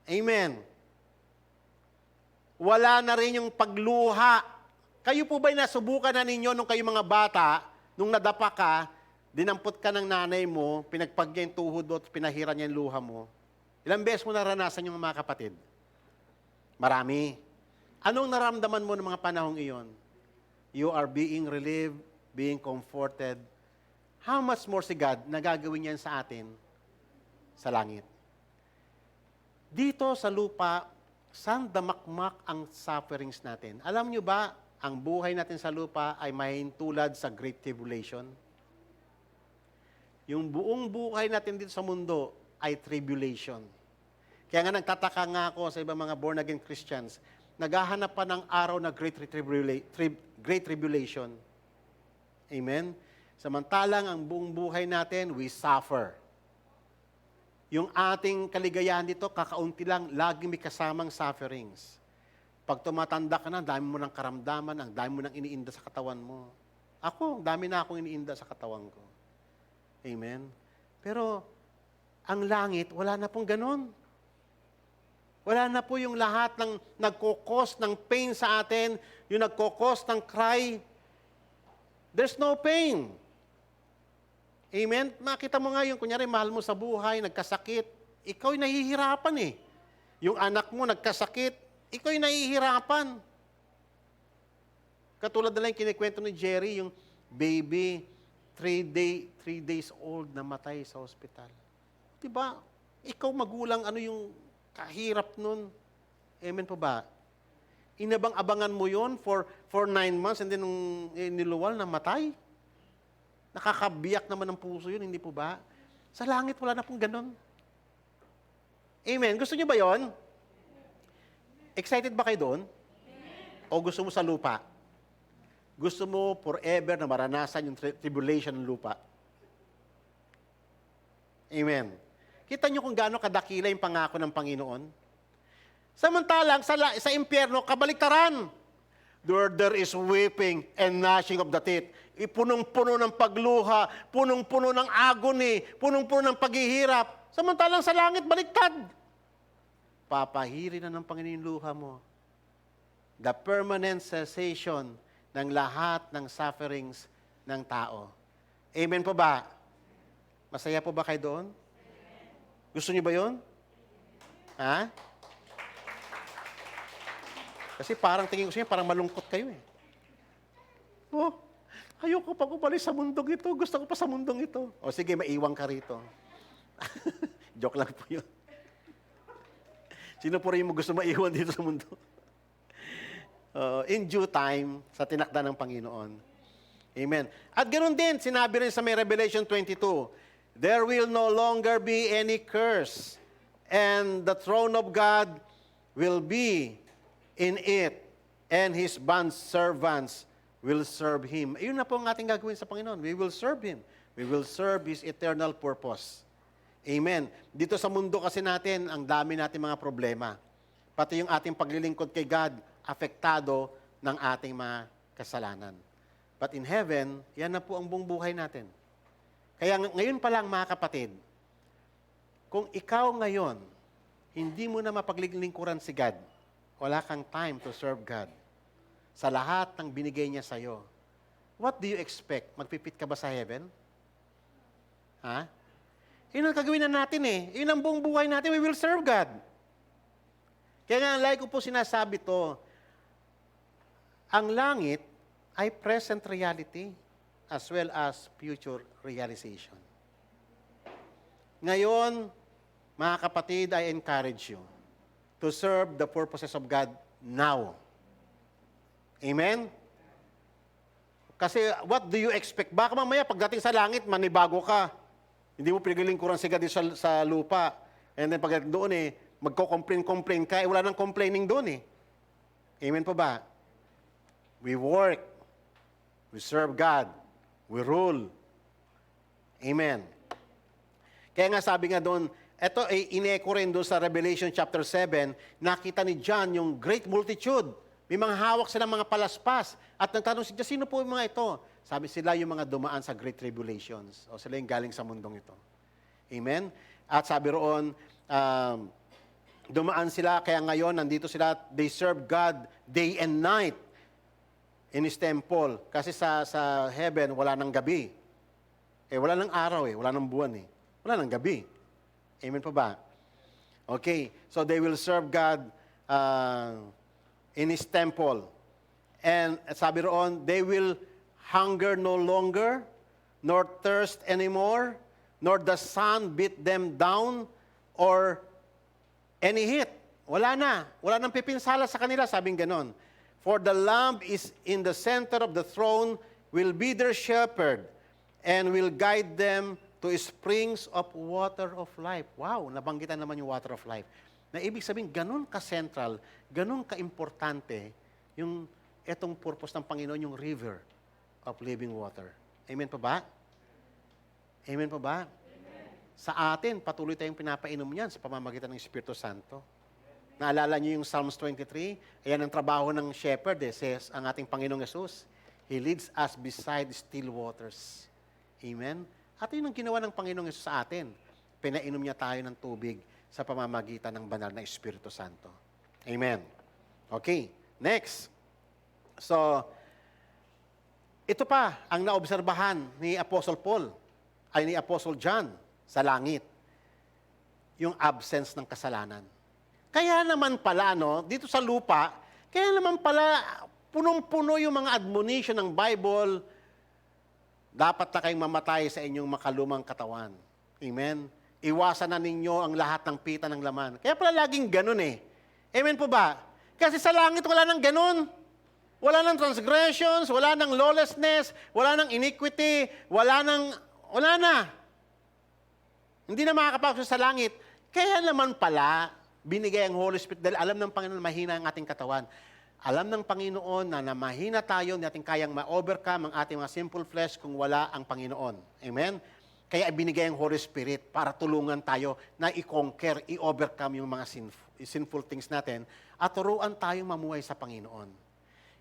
Amen. Wala na rin yung pagluha. Kayo po ba'y nasubukan na ninyo nung kayo mga bata, nung nadapa ka, dinampot ka ng nanay mo, pinagpagya yung tuhod mo, pinahiran niya yung luha mo? Ilang beses mo naranasan yung mga kapatid? Marami. Anong naramdaman mo ng mga panahong iyon? You are being relieved, being comforted. How much more si God na gagawin yan sa atin sa langit? Dito sa lupa, saan damakmak ang sufferings natin? Alam nyo ba, ang buhay natin sa lupa ay mahintulad sa Great Tribulation? Yung buong buhay natin dito sa mundo ay tribulation. Kaya nga nagtataka nga ako sa ibang mga born-again Christians, naghahanap pa ng araw na Great Tribulation. Amen? Samantalang ang buong buhay natin, we suffer. Yung ating kaligayahan dito, kakaunti lang, laging may kasamang sufferings. Pag tumatanda ka na, dami mo ng karamdaman, ang dami mo ng iniinda sa katawan mo. Ako, dami na akong iniinda sa katawan ko. Amen? Pero, ang langit, wala na pong ganon. Wala na po yung lahat ng nagkukos ng pain sa atin, yung nagkukos ng cry. There's no pain. Amen? Makita mo nga yung, kunyari, mahal mo sa buhay, nagkasakit, ikaw'y nahihirapan eh. Yung anak mo nagkasakit, ikaw'y nahihirapan. Katulad na lang yung kinikwento ni Jerry, yung baby, 3 days old, namatay sa ospital. Diba? Ikaw magulang, ano yung kahirap nun? Amen po ba? Inabang-abangan mo yon for 9 months and then nung niluwal, namatay? Nakakabiyak naman ng puso yun, hindi po ba? Sa langit, wala na pong ganon. Amen. Gusto niyo ba yon? Excited ba kayo doon? O gusto mo sa lupa? Gusto mo forever na maranasan yung tribulation ng lupa? Amen. Kita niyo kung gaano kadakila yung pangako ng Panginoon? Samantalang, sa impyerno, kabaliktaran. There is weeping and gnashing of the teeth. Punong-puno ng pagluha, punong-puno ng agony, punong-puno ng paghihirap. Samantalang sa langit, baliktad. Papahiri na ng Panginoon yung luha mo. The permanent cessation ng lahat ng sufferings ng tao. Amen po ba? Masaya po ba kayo doon? Gusto niyo ba yun? Ha? Kasi parang tingin ko sa inyo, parang malungkot kayo eh. Oh, Ayoko pa umalis sa mundong ito. Gusto ko pa sa mundong ito. O sige, maiwang ka rito. Joke lang po yun. Sino po rin mo gusto maiwan dito sa mundo? In due time, sa tinakda ng Panginoon. Amen. At ganoon din, sinabi rin sa may Revelation 22, there will no longer be any curse, and the throne of God will be in it, and His bond servants will serve Him. Iyon na po ang ating gagawin sa Panginoon. We will serve Him. We will serve His eternal purpose. Amen. Dito sa mundo kasi natin, ang dami natin mga problema. Pati yung ating paglilingkod kay God, apektado ng ating mga kasalanan. But in heaven, yan na po ang buong buhay natin. Kaya ngayon pa lang, mga kapatid, kung ikaw ngayon, hindi mo na mapaglilingkuran si God, wala kang time to serve God sa lahat ng binigay niya sa'yo, what do you expect? Magpipit ka ba sa heaven? Ha? Yun ang kagawin na natin eh. Yun ang buong buhay natin. We will serve God. Kaya nga, like ko po sinasabi to, ang langit ay present reality as well as future realization. Ngayon, mga kapatid, I encourage you to serve the purposes of God now. Amen? Kasi what do you expect? Baka mamaya pagdating sa langit, manibago ka. Hindi mo pinaglilingkuran si God sa lupa. And then pagdating doon magko-complain ka, wala nang complaining doon Amen po ba? We work. We serve God. We rule. Amen. Kaya nga sabi nga doon, ito ay ine-echo rin doon sa Revelation chapter 7, nakita ni John yung great multitude. May mga hawak silang mga palaspas. At nagtanong si John, sino po yung mga ito? Sabi sila yung mga dumaan sa great tribulations. O sila yung galing sa mundong ito. Amen? At sabi roon, dumaan sila, kaya ngayon nandito sila, they serve God day and night in His temple. Kasi sa heaven, wala nang gabi. Wala nang araw wala nang buwan Wala nang gabi. Amen po ba? Okay, so they will serve God in His temple. And sabi roon, they will hunger no longer, nor thirst anymore, nor the sun beat them down, or any heat. Wala na. Wala nang pipinsala sa kanila, sabing ganon. For the Lamb is in the center of the throne, will be their shepherd, and will guide them to springs of water of life. Wow, nabanggitan naman yung water of life. Na ibig sabihin, ganun ka-central, ganun ka-importante yung etong purpose ng Panginoon, yung river of living water. Amen pa ba? Amen pa ba? Amen. Sa atin, patuloy tayong pinapainom niyan sa pamamagitan ng Espiritu Santo. Naalala niyo yung Psalms 23? Ayan ang trabaho ng shepherd, says ang ating Panginoong Yesus. He leads us beside still waters. Amen? At yun ang ginawa ng Panginoong Yesus sa atin. Pinainom niya tayo ng tubig sa pamamagitan ng banal na Espiritu Santo. Amen. Okay, next. So, ito pa ang naobserbahan ni Apostle Paul, ay ni Apostle John sa langit. Yung absence ng kasalanan. Kaya naman pala, dito sa lupa, kaya naman pala, punong-puno yung mga admonition ng Bible, dapat na kayong mamatay sa inyong makalumang katawan. Amen? Iwasan na ninyo ang lahat ng pita ng laman. Kaya pala laging ganun Amen po ba? Kasi sa langit wala nang ganun. Wala nang transgressions, wala nang lawlessness, wala nang iniquity, wala na. Hindi na makakapasok sa langit. Kaya naman pala, binigay ang Holy Spirit dahil alam ng Panginoon mahina ang ating katawan. Alam ng Panginoon na mahina tayo, natin kayang ma-overcome ang ating mga simple flesh kung wala ang Panginoon. Amen? Kaya binigay ang Holy Spirit para tulungan tayo na i-conquer, i-overcome yung mga sinful things natin at turuan tayong mamuhay sa Panginoon.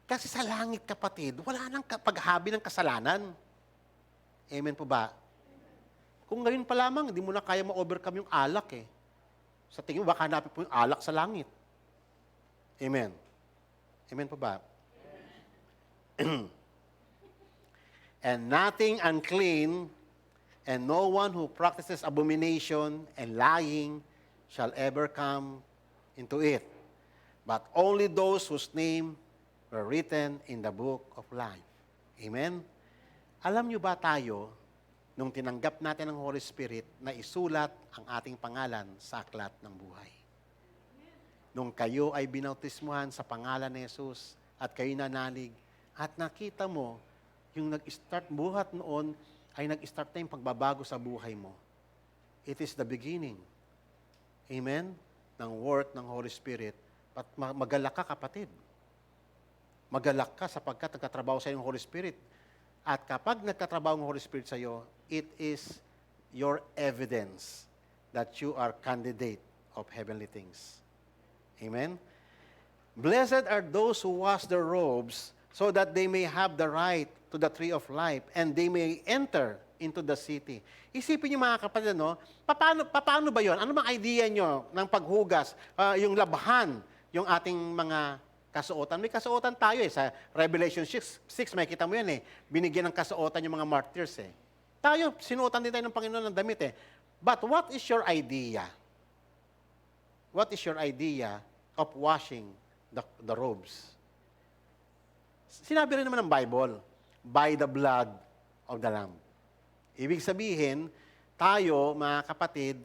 Kasi sa langit, kapatid, wala nang paghabi ng kasalanan. Amen po ba? Kung ngayon pa lamang, hindi mo na kaya ma-overcome yung alak Sa tingin mo, baka hanapin po yung alak sa langit. Amen. Amen po ba? And nothing unclean, and no one who practices abomination and lying shall ever come into it, but only those whose name were written in the book of life. Amen? Alam nyo ba tayo, nung tinanggap natin ang Holy Spirit, na isulat ang ating pangalan sa aklat ng buhay? Nung kayo ay binautismuhan sa pangalan ni Jesus at kayo nanalig at nakita mo, yung nag-start buhat noon ay nag-start na yung pagbabago sa buhay mo. It is the beginning. Amen? Ng work ng Holy Spirit. At magalak ka, kapatid. Magalak ka sapagkat nagkatrabaho sa iyo ng Holy Spirit. At kapag nagkatrabaho ng Holy Spirit sa iyo, it is your evidence that you are candidate of heavenly things. Amen? Blessed are those who wash their robes so that they may have the right to the tree of life and they may enter into the city. Isipin niyo mga kapatid, no? Paano ba yon? Ano bang idea nyo ng paghugas, yung labhan, yung ating mga kasuotan? May kasuotan tayo sa Revelation 6 may kita mo yan Binigyan ng kasuotan yung mga martyrs Tayo, sinuotan din tayo ng Panginoon ng damit But what is your idea? What is your idea of washing the robes? Sinabi rin naman ng Bible, by the blood of the Lamb. Ibig sabihin, tayo, mga kapatid,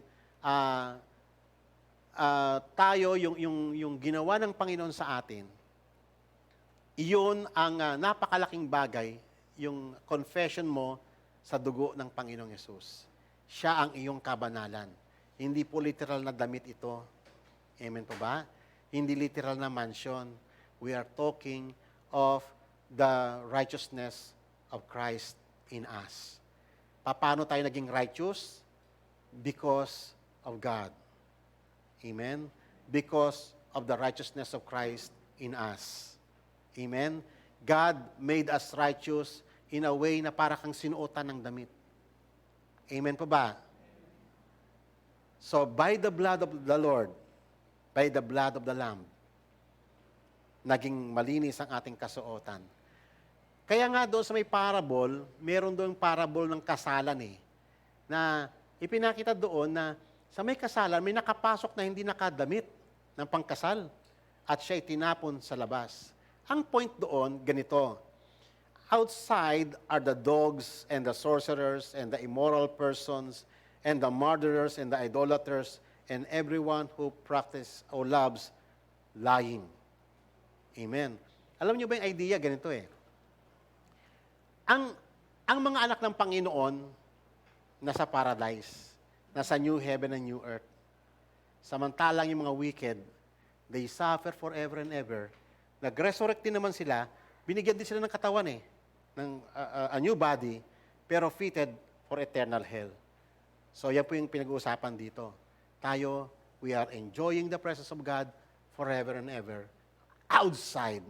tayo, yung ginawa ng Panginoon sa atin, iyon ang napakalaking bagay, yung confession mo sa dugo ng Panginoong Yesus. Siya ang iyong kabanalan. Hindi po literal na damit ito. Amen po ba? Hindi literal na mansion. We are talking of the righteousness of Christ in us. Paano tayo naging righteous? Because of God. Amen? Because of the righteousness of Christ in us. Amen? God made us righteous in a way na para kang sinuotan ng damit. Amen po ba? So, by the blood of the Lord, by the blood of the Lamb, naging malinis ang ating kasuotan. Kaya nga doon sa may parable, meron doon parable ng kasalan na ipinakita doon na sa may kasalan, may nakapasok na hindi nakadamit ng pangkasal at siya itinapon sa labas. Ang point doon, ganito, outside are the dogs and the sorcerers and the immoral persons and the murderers and the idolaters and everyone who practice or loves lying. Amen. Alam niyo ba yung idea? Ganito Ang mga anak ng Panginoon, nasa paradise, nasa new heaven and new earth. Samantalang yung mga wicked, they suffer forever and ever. Nag-resurrect din naman sila, binigyan din sila ng katawan ng a new body, pero fitted for eternal hell. So yan po yung pinag-uusapan dito. Tayo, we are enjoying the presence of God forever and ever. Outside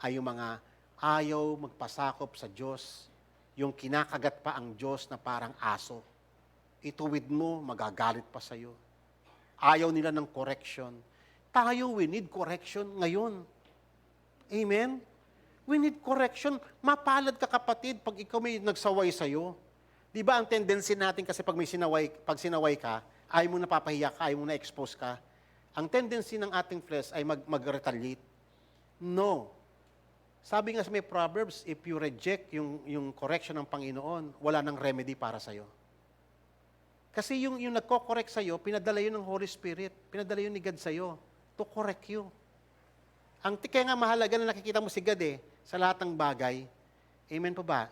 ay yung mga ayaw magpasakop sa Diyos, yung kinakagat pa ang Diyos na parang aso. Ituwid mo, magagalit pa sa'yo. Ayaw nila ng correction. Tayo, we need correction ngayon. Amen? We need correction. Mapalad ka, kapatid, pag ikaw may nagsaway sa'yo. Di ba ang tendency natin kasi pag sinaway ka, ayaw mo napapahiya ka, ayaw mo na-expose ka. Ang tendency ng ating flesh ay mag-retaliate. No. Sabi nga sa may Proverbs, if you reject yung correction ng Panginoon, wala nang remedy para sa'yo. Kasi yung nagko-correct sa'yo, pinadala yun ng Holy Spirit. Pinadala yun ni God sa'yo to correct you. Kaya nga mahalaga na nakikita mo si God sa lahat ng bagay. Amen po ba?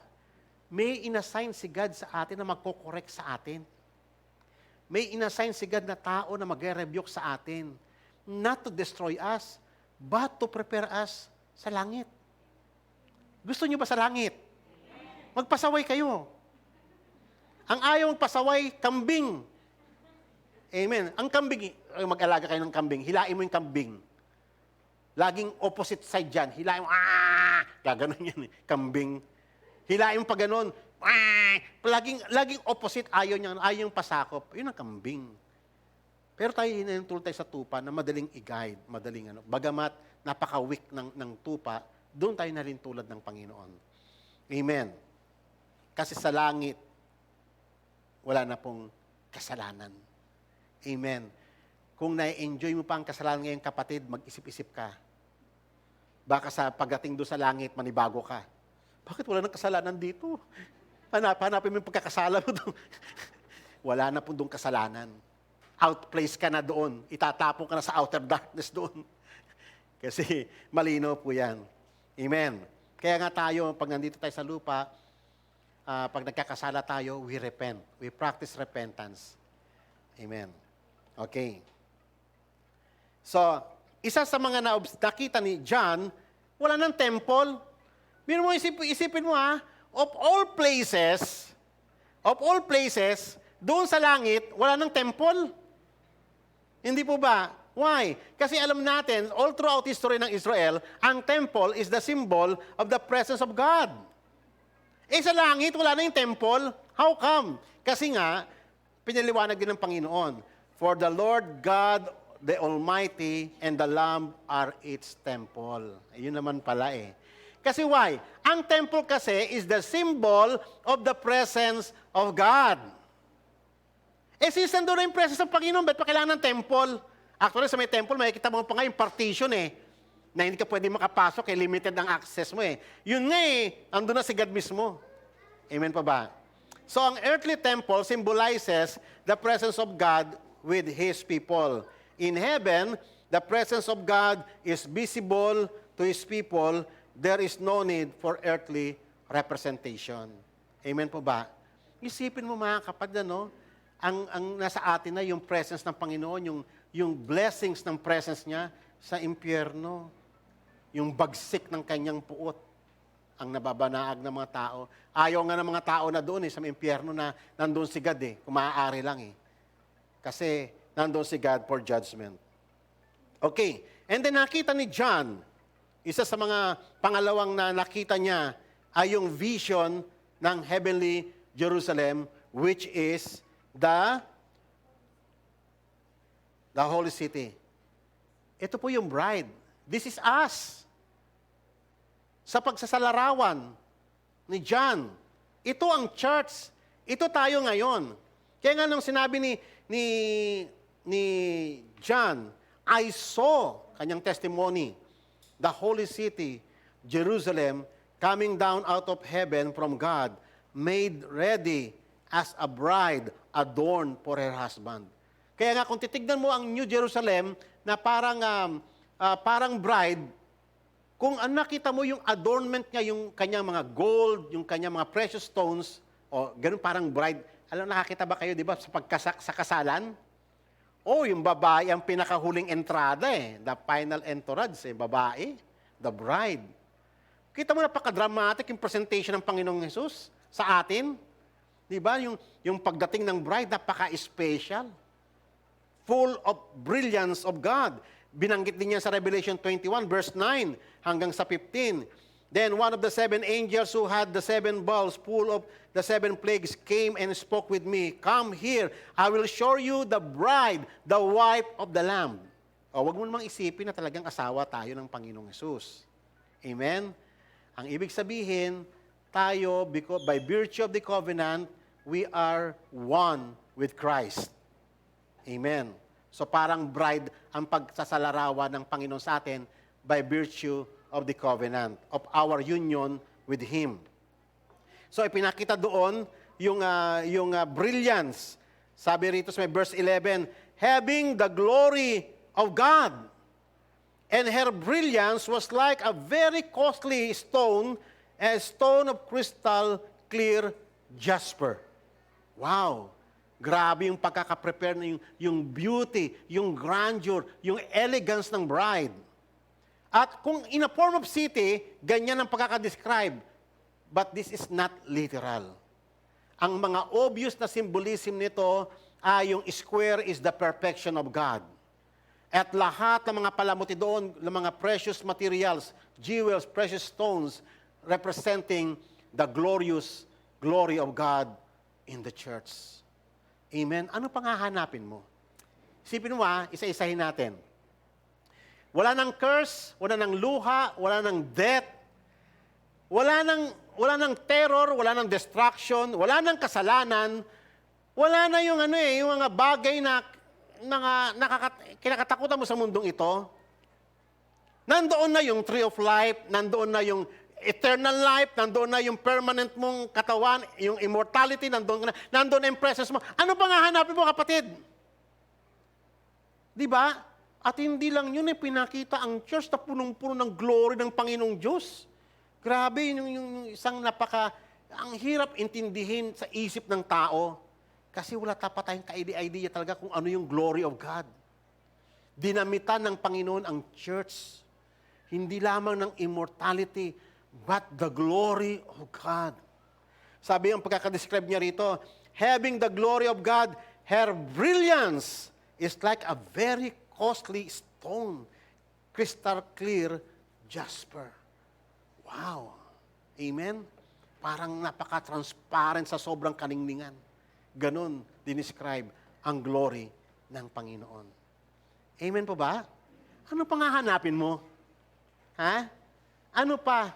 May inassign si God sa atin na magko-correct sa atin. May inassign si God na tao na magre-rebuke sa atin. Not to destroy us, but to prepare us sa langit. Gusto niyo ba sa langit? Magpasaway kayo. Ang ayaw magpasaway, kambing. Amen. Ang kambing, mag-alaga kayo ng kambing, hilain mo yung kambing. Laging opposite side dyan. Hilain mo, gaganon yan kambing. Hilain mo pa ganon, laging opposite, ayaw yung pasakop. Yun ang kambing. Pero tayo hinahintulad tayo sa tupa na madaling i-guide, bagamat napaka-weak ng tupa, doon tayo nalintulad ng Panginoon. Amen. Kasi sa langit, wala na pong kasalanan. Amen. Kung na-enjoy mo pa ang kasalanan ngayon, kapatid, mag-isip-isip ka. Baka sa pagdating doon sa langit, manibago ka. Bakit wala nang kasalanan dito? Hanapin mo yung pagkakasala mo doon. Wala na po doon kasalanan. Outplace ka na doon. Itatapon ka na sa outer darkness doon. Kasi malinaw po yan. Amen. Kaya nga tayo, pag nandito tayo sa lupa, pag nagkakasala tayo, we repent. We practice repentance. Amen. Okay. So, isa sa mga nakita ni John, wala ng temple. Mira mo, isipin mo of all places, doon sa langit, wala ng temple. Hindi po ba? Why? Kasi alam natin, all throughout history ng Israel, ang temple is the symbol of the presence of God. Sa langit, wala na yung temple. How come? Kasi nga, pinaliwanag din ng Panginoon, for the Lord God, the Almighty, and the Lamb are its temple. Yun naman pala Kasi why? Ang temple kasi is the symbol of the presence of God. Since nandun na yung presence ng Panginoon, ba't pa kailangan ng temple? Actually, sa may temple, makikita mo pa nga yung partition na hindi ka pwede makapasok, limited ang access mo Yun nga andun na si God mismo. Amen pa ba? So, ang earthly temple symbolizes the presence of God with His people. In heaven, the presence of God is visible to His people. There is no need for earthly representation. Amen po ba? Isipin mo mga kapatid, ang nasa atin na yung presence ng Panginoon, yung blessings ng presence niya sa impyerno. Yung bagsik ng kanyang puot, ang nababanaag ng mga tao. Ayaw nga ng mga tao na doon sa impyerno na nandun si God kung maaari lang Kasi nandun si God for judgment. Okay, and then nakita ni John, isa sa mga pangalawang na nakita niya ay yung vision ng heavenly Jerusalem, which is the holy city. Ito po yung bride. This is us. Sa pagsasalarawan ni John, ito ang church. Ito tayo ngayon. Kaya nga nung sinabi ni John, I saw, kanyang testimony, the holy city, Jerusalem, coming down out of heaven from God, made ready as a bride adorned for her husband. Kaya nga kung titignan mo ang New Jerusalem na parang bride, kung nakita mo yung adornment niya, yung kanyang mga gold, yung kanyang mga precious stones, ganun parang bride. Alam, nakakita ba kayo, di ba, sa kasalan? Yung babae ang pinakahuling entrada the final entourage, babae, the bride. Kita mo napaka-dramatic yung presentation ng Panginoong Jesus sa atin. Di ba? Yung pagdating ng bride, napaka-special. Full of brilliance of God. Binanggit din niya sa Revelation 21, verse 9 hanggang sa 15. Then one of the 7 angels who had the 7 bowls full of the 7 plagues came and spoke with me, "Come here, I will show you the bride, the wife of the Lamb." Huwag mo namang isipin na talagang asawa tayo ng Panginoong Hesus. Amen? Ang ibig sabihin, tayo, by virtue of the covenant, we are one with Christ. Amen. So parang bride ang pagsasalarawan ng Panginoon sa atin by virtue of the covenant, of our union with Him. So ipinakita doon yung brilliance. Sabi rito sa verse 11, having the glory of God. And her brilliance was like a very costly stone, a stone of crystal clear jasper. Wow! Grabe yung pagkakaprepare na yung beauty, yung grandeur, yung elegance ng bride. At kung in a form of city, ganyan ang pagkakadescribe. But this is not literal. Ang mga obvious na symbolism nito ay yung square is the perfection of God. At lahat ng mga palamuti doon, ng mga precious materials, jewels, precious stones, representing the glorious glory of God in the church. Amen? Ano pang hahanapin mo? Isipin mo isa-isahin natin. Wala nang curse, wala nang luha, wala nang death, wala nang terror, wala nang destruction, wala nang kasalanan, wala na yung yung mga bagay na kinakatakutan mo sa mundong ito. Nandoon na yung tree of life, nandoon na yung eternal life, nandoon na yung permanent mong katawan, yung immortality, nandoon na, nandoon na yung presence mo. Ano pa nga hanapin mo, kapatid? Di ba? At hindi lang yun, pinakita ang church na punong-puno ng glory ng Panginoong Diyos. Grabe, yung isang ang hirap intindihin sa isip ng tao. Kasi wala tapat tayong ka-idea talaga kung ano yung glory of God. Dinamitan ng Panginoon ang church. Hindi lamang ng immortality, but the glory of God. Sabi ang pagkakadescribe niya rito, having the glory of God, her brilliance is like a very costly stone, crystal clear jasper. Wow. Amen? Parang napaka-transparent sa sobrang kaningningan. Ganon dinescribe ang glory ng Panginoon. Amen po ba? Ano pang hahanapin mo? Ha? Ano pa?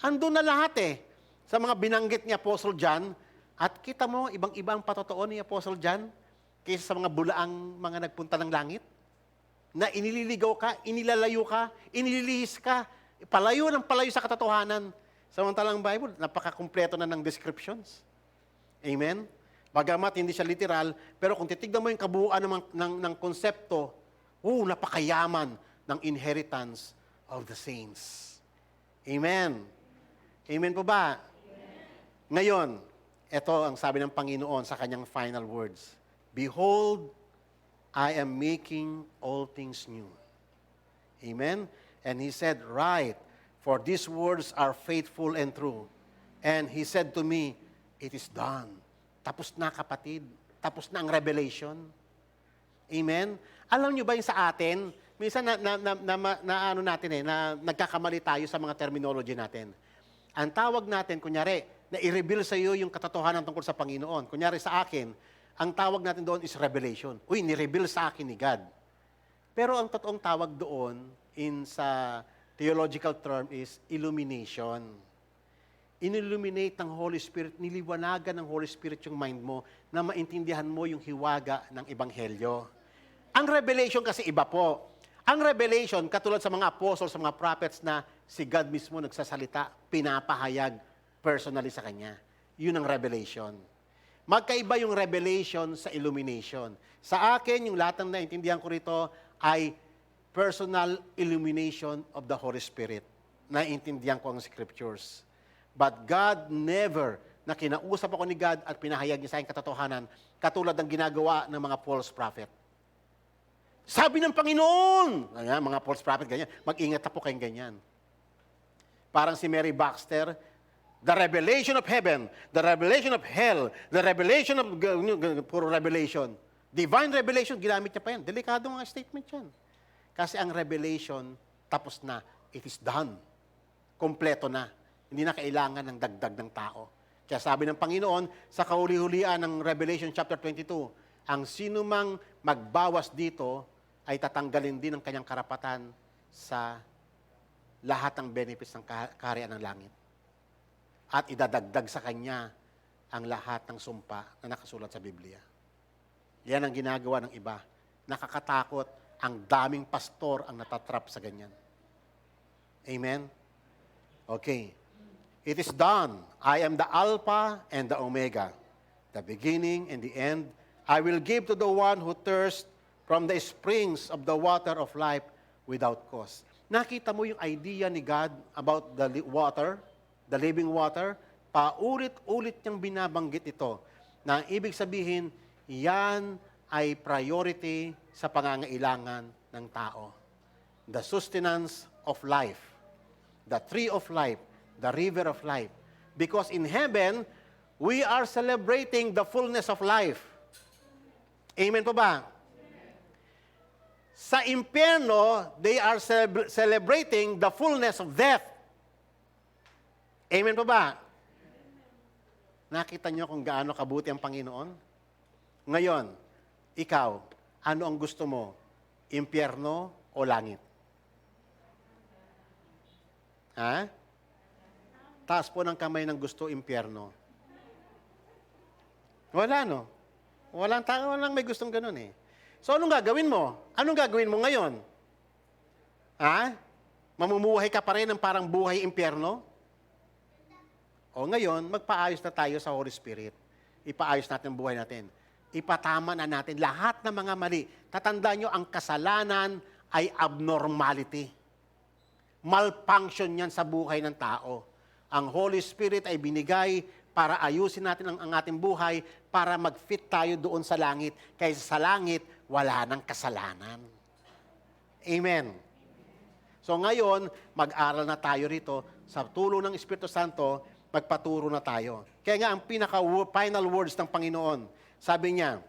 Andun na lahat sa mga binanggit ni Apostle John. At kita mo, ibang-ibang patotoo ni Apostle John kaysa sa mga bulaang mga nagpunta ng langit. Na inililigaw ka, inilalayo ka, inililihis ka, palayo sa katotohanan. Samantalang Bible, napaka-kumpleto na ng descriptions. Amen? Bagamat hindi siya literal, pero kung titignan mo yung kabuuan ng konsepto, napakayaman ng inheritance of the saints. Amen? Amen po ba? Amen. Ngayon, ito ang sabi ng Panginoon sa kanyang final words. Behold, I am making all things new. Amen? And He said, write, for these words are faithful and true. And He said to me, it is done. Tapos na, kapatid. Tapos na ang revelation. Amen? Alam nyo ba yung sa atin, minsan nagkakamali tayo sa mga terminology natin. Ang tawag natin, kunyari, na i-reveal sa iyo yung katotohanan tungkol sa Panginoon. Kunyari sa akin, ang tawag natin doon is revelation. Ni-reveal sa akin ni God. Pero ang totoong tawag doon sa theological term is illumination. In-illuminate ng Holy Spirit, niliwanagan ng Holy Spirit yung mind mo na maintindihan mo yung hiwaga ng Ebanghelyo. Ang revelation kasi iba po. Ang revelation, katulad sa mga apostles, sa mga prophets na si God mismo nagsasalita, pinapahayag personally sa Kanya. Yun ang revelation. Magkaiba yung revelation sa illumination. Sa akin, yung lahat ng naintindihan ko rito ay personal illumination of the Holy Spirit. Naintindihan ko ang scriptures. But God never, na kinausap ako ni God at pinahayag niya sa akin katotohanan, katulad ng ginagawa ng mga false prophet. Sabi ng Panginoon, mga false prophet, ganyan, mag-ingat na po kayong ganyan. Parang si Mary Baxter, the revelation of heaven, the revelation of hell, the revelation of, puro revelation. Divine revelation, ginamit niya pa yan. Delikado mga statement yan. Kasi ang revelation, tapos na, it is done. Kompleto na. Hindi na kailangan ng dagdag ng tao. Kaya sabi ng Panginoon, sa kahuli-hulian ng Revelation chapter 22, ang sinumang magbawas dito, ay tatanggalin din ang kanyang karapatan sa lahat ng benefits ng kaharian ng langit. At idadagdag sa kanya ang lahat ng sumpa na nakasulat sa Biblia. Yan ang ginagawa ng iba. Nakakatakot, ang daming pastor ang natatrap sa ganyan. Amen? Okay. It is done. I am the Alpha and the Omega, the beginning and the end. I will give to the one who thirsts from the springs of the water of life without cost. Nakita mo yung idea ni God about the water, the living water, paulit-ulit niyang binabanggit ito. Na ang ibig sabihin, yan ay priority sa pangangailangan ng tao. The sustenance of life, the tree of life, the river of life. Because in heaven, we are celebrating the fullness of life. Amen po ba? Sa impyerno, they are celebrating the fullness of death. Amen po ba? Nakita niyo kung gaano kabuti ang Panginoon? Ngayon, ikaw, ano ang gusto mo? Impyerno o langit? Ha? Taas po ng kamay ng gusto impyerno. Wala, no? Walang may gustong ganun eh. So, anong gagawin mo? Anong gagawin mo ngayon? Ha? Mamumuhay ka pa rin ng parang buhay impyerno? O ngayon, magpaayos na tayo sa Holy Spirit. Ipaayos natin ang buhay natin. Ipatama na natin lahat ng mga mali. Tatandaan nyo, ang kasalanan ay abnormality. Malfunction yan sa buhay ng tao. Ang Holy Spirit ay binigay para ayusin natin ang ating buhay para mag-fit tayo doon sa langit. Kaysa sa langit, wala nang kasalanan. Amen. So ngayon, mag-aral na tayo rito. Sa tulong ng Espiritu Santo, magpaturo na tayo. Kaya nga, ang pinaka-final words ng Panginoon, sabi niya,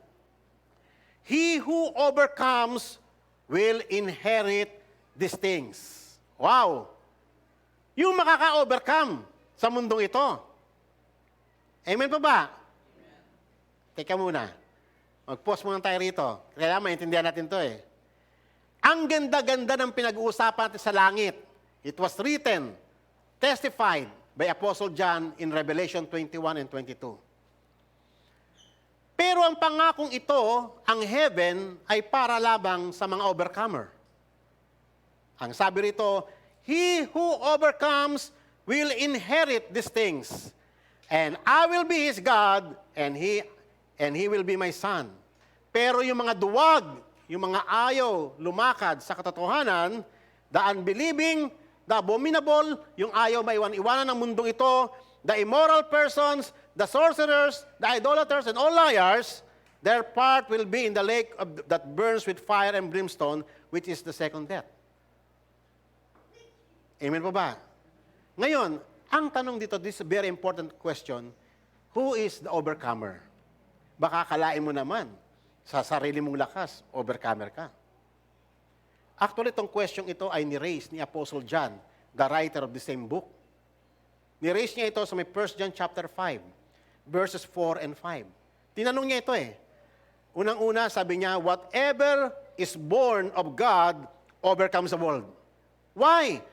He who overcomes will inherit these things. Wow! Yung makaka-overcome sa mundong ito. Amen pa ba? Amen. Teka muna. Mag-pause muna tayo rito. Kaya maintindihan natin to eh. Ang ganda-ganda ng pinag-uusapan natin sa langit. It was written, testified by Apostle John in Revelation 21 and 22. Pero ang pangakong ito, ang heaven, ay para labang sa mga overcomer. Ang sabi rito, He who overcomes will inherit these things. And I will be his God, and he will be my son. Pero yung mga duwag, yung mga ayaw lumakad sa katotohanan, the unbelieving, the abominable, yung ayaw maiwan-iwanan ng mundong ito, the immoral persons, the sorcerers, the idolaters, and all liars, their part will be in the lake that burns with fire and brimstone, which is the second death. Amen po ba? Ngayon, ang tanong dito, this is a very important question, who is the overcomer? Baka kalain mo naman, sa sarili mong lakas, overcomer ka. Actually, itong question ito ay ni-raise ni Apostle John, the writer of the same book. Ni-raise niya ito sa may 1 John chapter 5, verses 4 and 5. Tinanong niya ito eh. Unang-una, sabi niya, whatever is born of God overcomes the world. Why?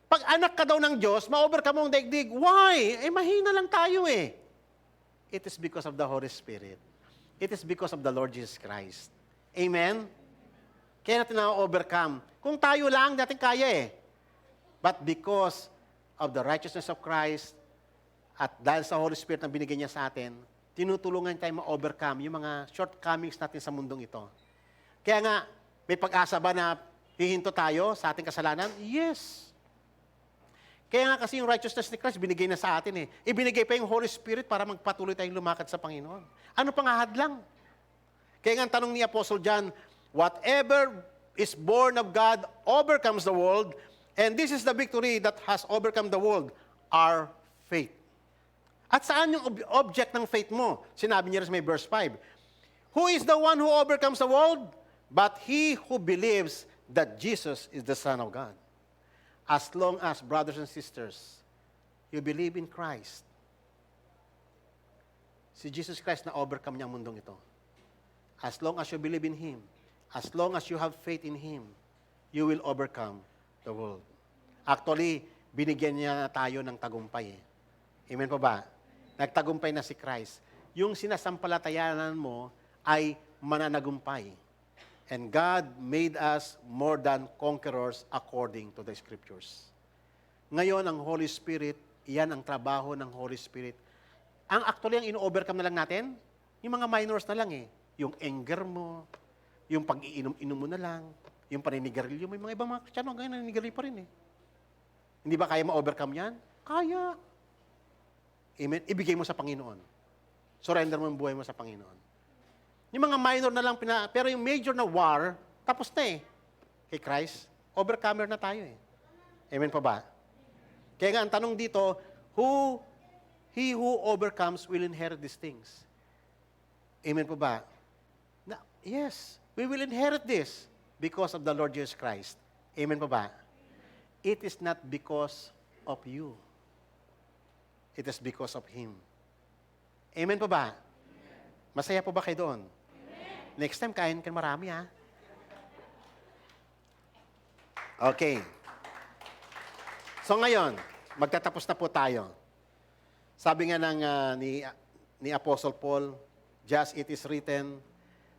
Pag anak ka daw ng Diyos, ma-overcome mo ang daigdig. Why? Eh, mahina lang tayo eh. It is because of the Holy Spirit. It is because of the Lord Jesus Christ. Amen? Kaya natin na-overcome. Kung tayo lang, natin kaya eh. But because of the righteousness of Christ, at dahil sa Holy Spirit na binigay niya sa atin, tinutulungan tayo ma-overcome yung mga shortcomings natin sa mundong ito. Kaya nga, may pag-asa ba na hihinto tayo sa ating kasalanan? Yes. Kaya nga kasi yung righteousness ni Christ, binigay na sa atin eh. Ibinigay pa yung Holy Spirit para magpatuloy tayong lumakad sa Panginoon. Ano pang ahadlang? Kaya nga ang tanong ni Apostle John, whatever is born of God overcomes the world, and this is the victory that has overcome the world, our faith. At saan yung object ng faith mo? Sinabi niya rin sa may verse 5. Who is the one who overcomes the world? But he who believes that Jesus is the Son of God. As long as, brothers and sisters, you believe in Christ, si Jesus Christ na overcome niya ang mundong ito. As long as you believe in Him, as long as you have faith in Him, you will overcome the world. Actually, binigyan niya tayo ng tagumpay eh. Amen po ba? Nagtagumpay na si Christ. Yung sinasampalatayanan mo ay mananagumpay. And God made us more than conquerors according to the Scriptures. Ngayon, ang Holy Spirit, iyan ang trabaho ng Holy Spirit. Actually, ang ino-overcome na lang natin, yung mga minors na lang eh. Yung anger mo, yung pag-iinom-inom mo na lang, yung paninigarilyo mo, yung mga ibang mga Kristiyano, ngayon naninigarilyo pa rin eh. Hindi ba kaya ma-overcome yan? Kaya. Amen? Ibigay mo sa Panginoon. Surrender mo ang buhay mo sa Panginoon. Yung mga minor na lang, pero yung major na war, tapos na eh. Kay Christ, overcomer na tayo eh. Amen pa ba? Kaya nga, ang tanong dito, he who overcomes will inherit these things. Amen pa ba? Yes, we will inherit this because of the Lord Jesus Christ. Amen pa ba? It is not because of you. It is because of Him. Amen pa ba? Masaya po ba kayo doon? Next time, kain ka marami, ha? Okay. So ngayon, magtatapos na po tayo. Sabi nga ni Apostle Paul, just it is written,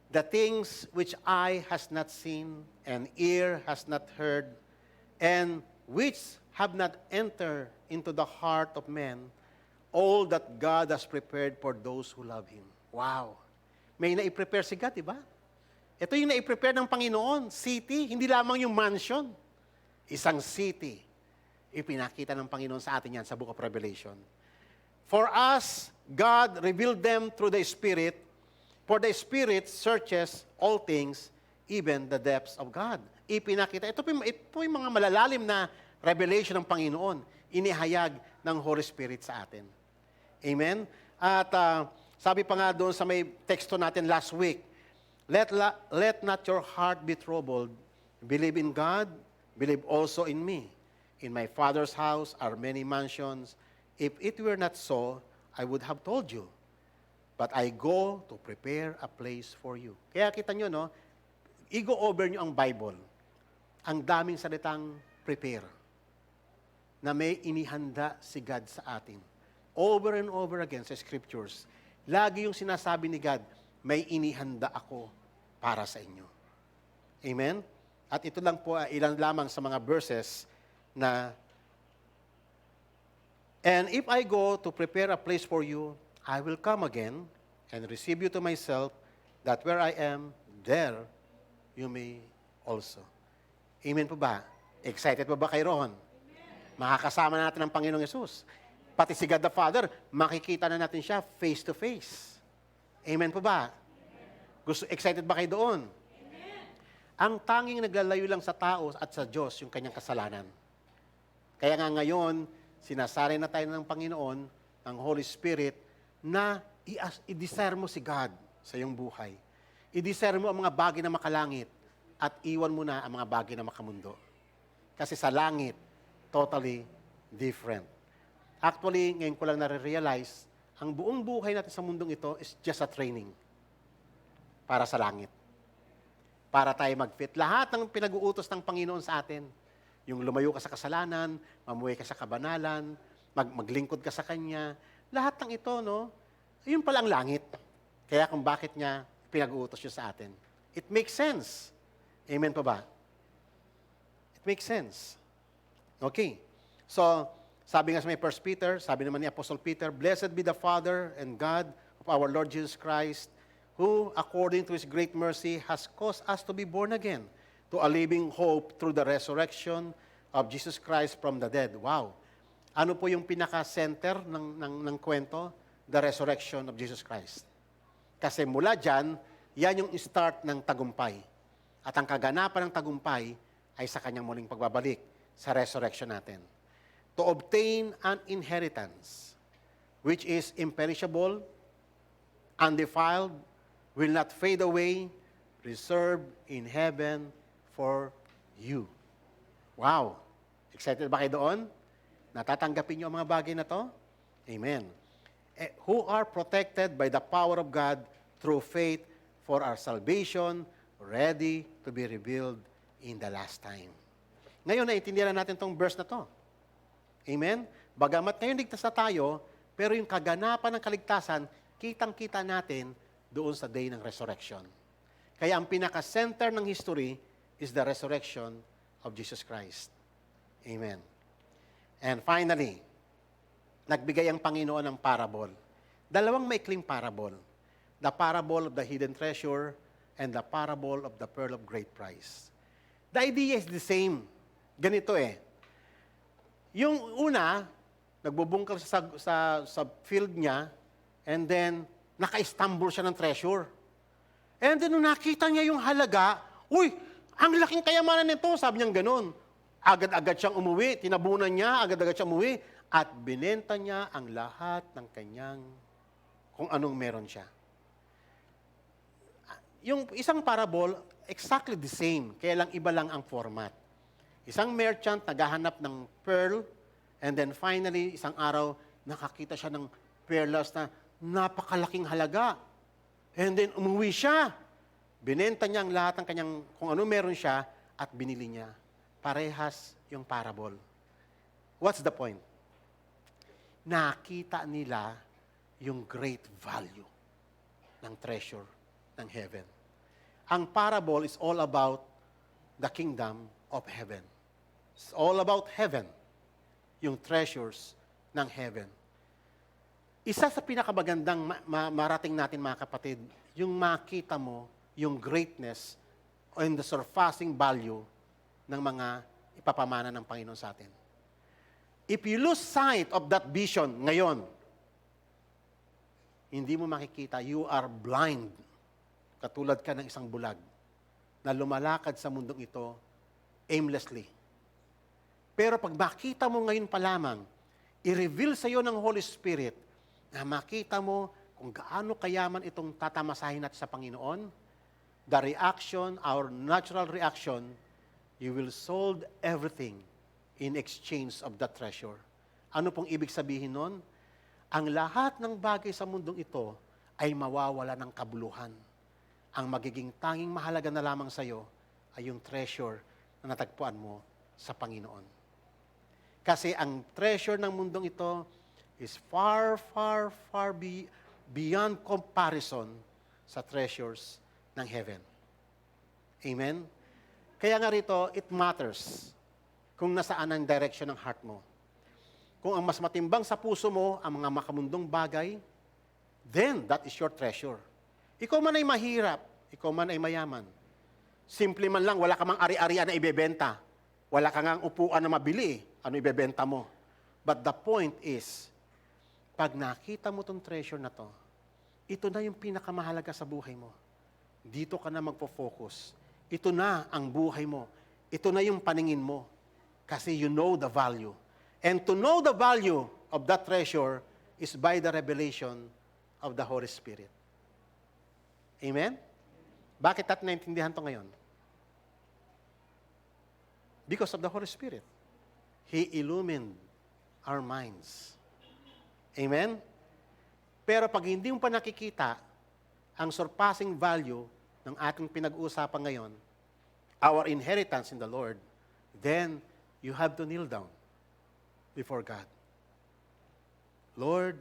the things which eye has not seen, and ear has not heard, and which have not entered into the heart of men, all that God has prepared for those who love Him. Wow! May naiprepare si God, di ba? Ito yung naiprepare ng Panginoon, city, hindi lamang yung mansion. Isang city. Ipinakita ng Panginoon sa atin yan sa Book of Revelation. For us, God revealed them through the Spirit, for the Spirit searches all things, even the depths of God. Ipinakita. Ito po yung mga malalalim na revelation ng Panginoon, inihayag ng Holy Spirit sa atin. Amen? At sabi pa nga doon sa may teksto natin last week, let not your heart be troubled. Believe in God, believe also in me. In my Father's house are many mansions. If it were not so, I would have told you. But I go to prepare a place for you. Kaya kita nyo, no? I-go over nyo ang Bible. Ang daming salitang prepare. Na may inihanda si God sa atin. Over and over again sa Scriptures. Lagi yung sinasabi ni God, may inihanda ako para sa inyo. Amen? At ito lang po ilan lamang sa mga verses na, and if I go to prepare a place for you, I will come again and receive you to myself, that where I am, there you may also. Amen po ba? Excited po ba kayo roon? Makakasama natin ang Panginoong Yesus. Pati si God the Father, makikita na natin siya face to face. Amen po ba? Excited ba kayo doon? Ang tanging naglalayo lang sa tao at sa Diyos yung kanyang kasalanan. Kaya nga ngayon, sinasari na tayo ng Panginoon, ng Holy Spirit, na i-desire mo si God sa iyong buhay. I-desire mo ang mga bagay na makalangit at iwan mo na ang mga bagay na makamundo. Kasi sa langit, totally different. Actually, ngayon ko lang nare-realize, ang buong buhay natin sa mundong ito is just a training para sa langit. Para tayo mag-fit. Lahat ng pinag-uutos ng Panginoon sa atin, yung lumayo ka sa kasalanan, mamuhay ka sa kabanalan, maglingkod ka sa Kanya, lahat ng ito, no, yun pala ang langit. Kaya kung bakit niya pinag-uutos yun sa atin. It makes sense. Amen po ba? It makes sense. Okay. So, sabi nga sa may 1 Peter, sabi naman ni Apostle Peter, Blessed be the Father and God of our Lord Jesus Christ, who, according to His great mercy, has caused us to be born again to a living hope through the resurrection of Jesus Christ from the dead. Wow! Ano po yung pinaka-center ng kwento? The resurrection of Jesus Christ. Kasi mula dyan, yan yung start ng tagumpay. At ang kaganapan ng tagumpay ay sa kanyang muling pagbabalik, sa resurrection natin. To obtain an inheritance, which is imperishable, undefiled, will not fade away, reserved in heaven for you. Wow! Excited ba kayo doon? Natatanggapin niyo ang mga bagay na to? Amen. Who are protected by the power of God through faith for our salvation, ready to be revealed in the last time. Ngayon, naiintindihan natin tong verse na to. Amen? Bagamat ngayon ligtas na tayo, pero yung kaganapan ng kaligtasan, kitang-kita natin doon sa day ng resurrection. Kaya ang pinaka-center ng history is the resurrection of Jesus Christ. Amen. And finally, nagbigay ang Panginoon ng parable. Dalawang maikling parable. The parable of the hidden treasure and the parable of the pearl of great price. The idea is the same. Ganito Yung una, nagbubungkal sa field niya, and then, naka-stumble siya ng treasure. And then, nung nakita niya yung halaga, uy, ang laking kayamanan nito, sabi niya ganun. Agad-agad siyang umuwi, tinabunan niya, agad-agad siyang umuwi, at binenta niya ang lahat ng kanyang, kung anong meron siya. Yung isang parable, exactly the same, kaya lang iba lang ang format. Isang merchant naghahanap ng pearl, and then finally, isang araw, nakakita siya ng pearls na napakalaking halaga. And then, umuwi siya. Binenta niya ang lahat ng kanyang, kung ano meron siya, at binili niya. Parehas yung parable. What's the point? Nakita nila yung great value ng treasure ng heaven. Ang parable is all about the kingdom of heaven. It's all about heaven. Yung treasures ng heaven. Isa sa pinakamagandang marating natin mga kapatid, yung makita mo yung greatness and the surpassing value ng mga ipapamana ng Panginoon sa atin. If you lose sight of that vision ngayon, hindi mo makikita, you are blind. Katulad ka ng isang bulag na lumalakad sa mundong ito aimlessly. Pero pag makita mo ngayon pa lamang, i-reveal sa iyo ng Holy Spirit na makita mo kung gaano kayaman itong tatamasahin natin sa Panginoon, the reaction, our natural reaction, you will sold everything in exchange of that treasure. Ano pong ibig sabihin nun? Ang lahat ng bagay sa mundong ito ay mawawala ng kabuluhan. Ang magiging tanging mahalaga na lamang sa iyo ay yung treasure na natagpuan mo sa Panginoon. Kasi ang treasure ng mundong ito is far, far, far beyond comparison sa treasures ng heaven. Amen? Kaya nga rito, it matters kung nasaan ang direction ng heart mo. Kung ang mas matimbang sa puso mo ang mga makamundong bagay, then that is your treasure. Ikaw man ay mahirap, ikaw man ay mayaman. Simple man lang, wala ka mang ari-arian na ibebenta. Wala ka ngang upuan na mabili. Ano ibebenta mo? But the point is, pag nakita mo tong treasure na to, ito na yung pinakamahalaga sa buhay mo. Dito ka na magpo-focus. Ito na ang buhay mo. Ito na yung paningin mo. Kasi you know the value. And to know the value of that treasure is by the revelation of the Holy Spirit. Amen? Bakit natin naintindihan to ngayon? Because of the Holy Spirit. He illumined our minds. Amen? Pero pag hindi mo pa nakikita ang surpassing value ng ating pinag-uusapan ngayon, our inheritance in the Lord, then you have to kneel down before God. Lord,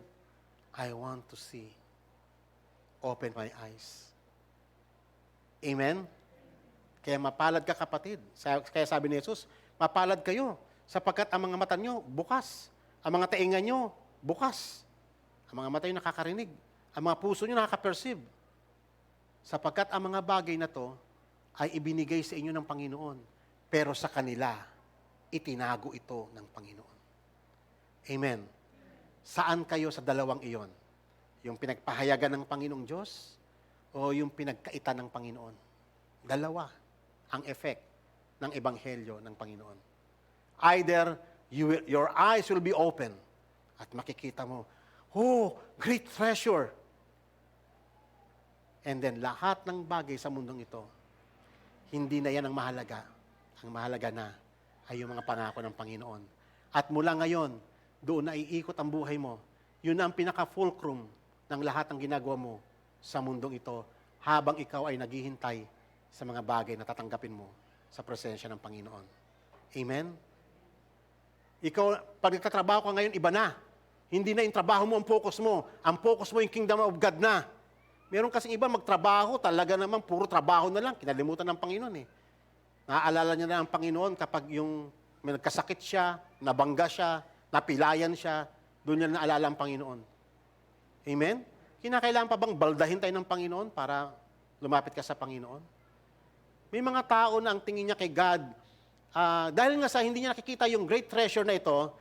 I want to see. Open my eyes. Amen? Kaya mapalad ka kapatid. Kaya sabi ni Jesus, mapalad kayo sapagkat ang mga mata nyo bukas. Ang mga tainga nyo bukas. Ang mga mata nyo nakakarinig. Ang mga puso nyo nakaka-perceive. Sapagkat ang mga bagay na to ay ibinigay sa inyo ng Panginoon. Pero sa kanila, itinago ito ng Panginoon. Amen. Saan kayo sa dalawang iyon? Yung pinagpahayagan ng Panginoong Diyos o yung pinagkaitan ng Panginoon? Dalawa ang effect ng Ebanghelyo ng Panginoon. Either your eyes will be open at makikita mo, oh, great treasure. And then lahat ng bagay sa mundong ito, hindi na yan ang mahalaga. Ang mahalaga na ay yung mga pangako ng Panginoon. At mula ngayon, doon na iikot ang buhay mo. Yun na ang pinaka-fulcrum ng lahat ng ginagawa mo sa mundong ito habang ikaw ay naghihintay sa mga bagay na tatanggapin mo sa presensya ng Panginoon. Amen? Ikaw, pag nagtatrabaho ka ngayon, iba na. Hindi na yung trabaho mo ang focus mo. Ang focus mo yung kingdom of God na. Meron kasing iba magtrabaho, talaga naman puro trabaho na lang. Kinalimutan ng Panginoon eh. Naaalala niya na ang Panginoon kapag yung may nagkasakit siya, nabangga siya, napilayan siya, doon niya naalala ang Panginoon. Amen? Kinakailangan pa bang baldahin tayo ng Panginoon para lumapit ka sa Panginoon? May mga tao na ang tingin niya kay God, dahil nga sa hindi niya nakikita yung great treasure na ito,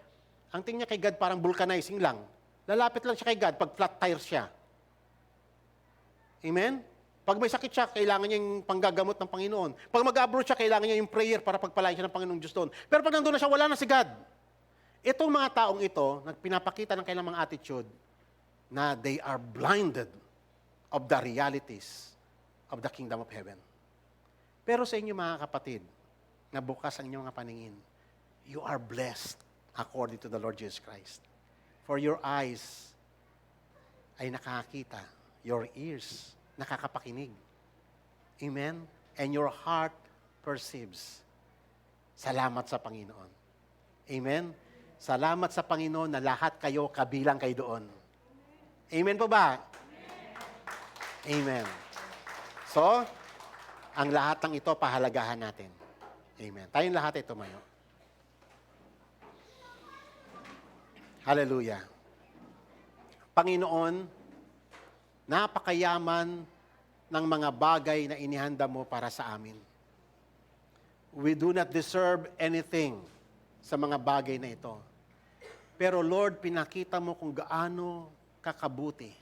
ang tingin niya kay God parang vulcanizing lang. Lalapit lang siya kay God pag flat tire siya. Amen? Pag may sakit siya, kailangan niya yung panggagamot ng Panginoon. Pag mag-abroad siya, kailangan niya yung prayer para pagpalain siya ng Panginoong Diyos doon. Pero pag nandun na siya, wala na si God. Itong mga taong ito, nagpinapakita ng kailang mga attitude na they are blinded of the realities of the kingdom of heaven. Pero sa inyo mga kapatid, na bukas ang inyong mga paningin, you are blessed according to the Lord Jesus Christ. For your eyes ay nakakita, your ears nakakapakinig. Amen? And your heart perceives. Salamat sa Panginoon. Amen? Salamat sa Panginoon na lahat kayo kabilang kayo doon. Amen po ba? Amen. So, ang lahat ng ito, pahalagahan natin. Amen. Tayong lahat ay tumayo. Hallelujah. Panginoon, napakayaman ng mga bagay na inihanda mo para sa amin. We do not deserve anything sa mga bagay na ito. Pero Lord, pinakita mo kung gaano kakabuti,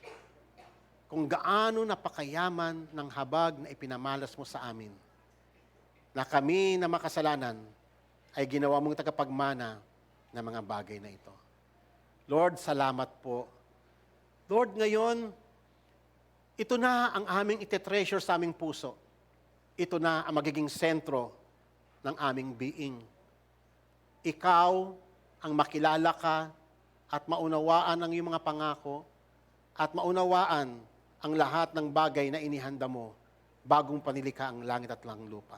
kung gaano napakayaman ng habag na ipinamalas mo sa amin, na kami na makasalanan ay ginawa mong tagapagmana ng mga bagay na ito. Lord, salamat po. Lord, ngayon, ito na ang aming ite-treasure sa aming puso. Ito na ang magiging sentro ng aming being. Ikaw ang makilala ka at maunawaan ang iyong mga pangako at maunawaan ang lahat ng bagay na inihanda mo bagong panilikha ang langit at lang lupa.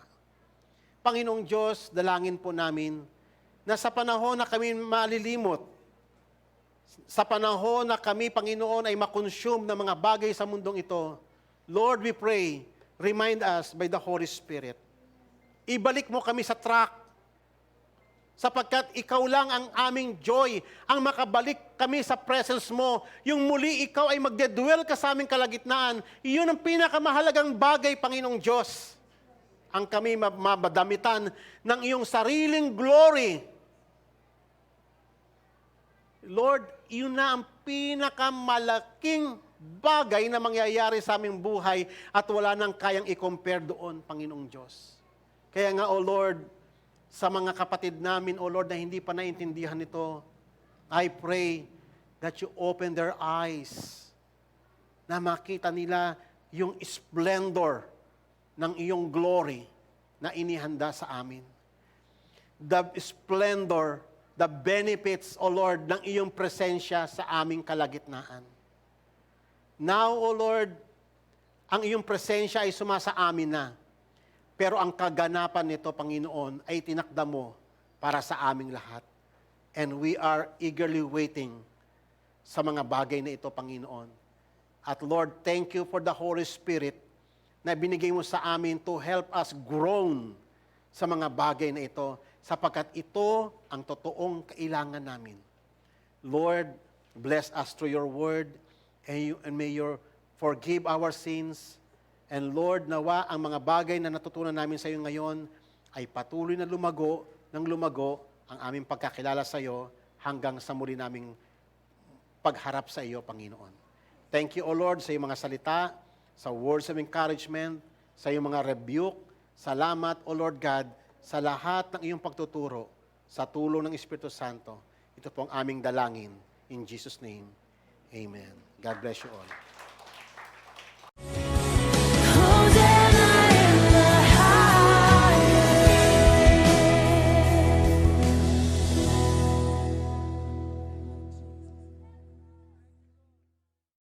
Panginoong Diyos, dalangin po namin na sa panahon na kami malilimot, sa panahon na kami, Panginoon, ay makonsume ng mga bagay sa mundong ito, Lord, we pray, remind us by the Holy Spirit. Ibalik mo kami sa track, sapagkat ikaw lang ang aming joy, ang makabalik kami sa presence mo. Yung muli ikaw ay magdedwell ka sa aming kalagitnaan, iyon ang pinakamahalagang bagay, Panginoong Diyos. Ang kami mabadamitan ng iyong sariling glory. Lord, iyon na ang pinakamalaking bagay na mangyayari sa aming buhay at wala nang kayang i-compare doon, Panginoong Diyos. Kaya nga, O Lord, sa mga kapatid namin, O Lord, na hindi pa naintindihan ito, I pray that you open their eyes na makita nila yung splendor ng iyong glory na inihanda sa amin. The splendor, the benefits, O Lord, ng iyong presensya sa aming kalagitnaan. Now, O Lord, ang iyong presensya ay sumasa amin na. Pero ang kaganapan nito, Panginoon, ay tinakda mo para sa aming lahat. And we are eagerly waiting sa mga bagay na ito, Panginoon. At Lord, thank you for the Holy Spirit na binigay mo sa amin to help us grow sa mga bagay na ito, sapagkat ito ang totoong kailangan namin. Lord, bless us through your word, and may you forgive our sins. And Lord, nawa ang mga bagay na natutunan namin sa iyo ngayon ay patuloy na lumago ang aming pagkakilala sa iyo hanggang sa muli naming pagharap sa iyo, Panginoon. Thank you, O Lord, sa iyong mga salita, sa words of encouragement, sa iyong mga rebuke. Salamat, O Lord God, sa lahat ng iyong pagtuturo, sa tulong ng Espiritu Santo. Ito po ang aming dalangin. In Jesus' name, amen. God bless you all.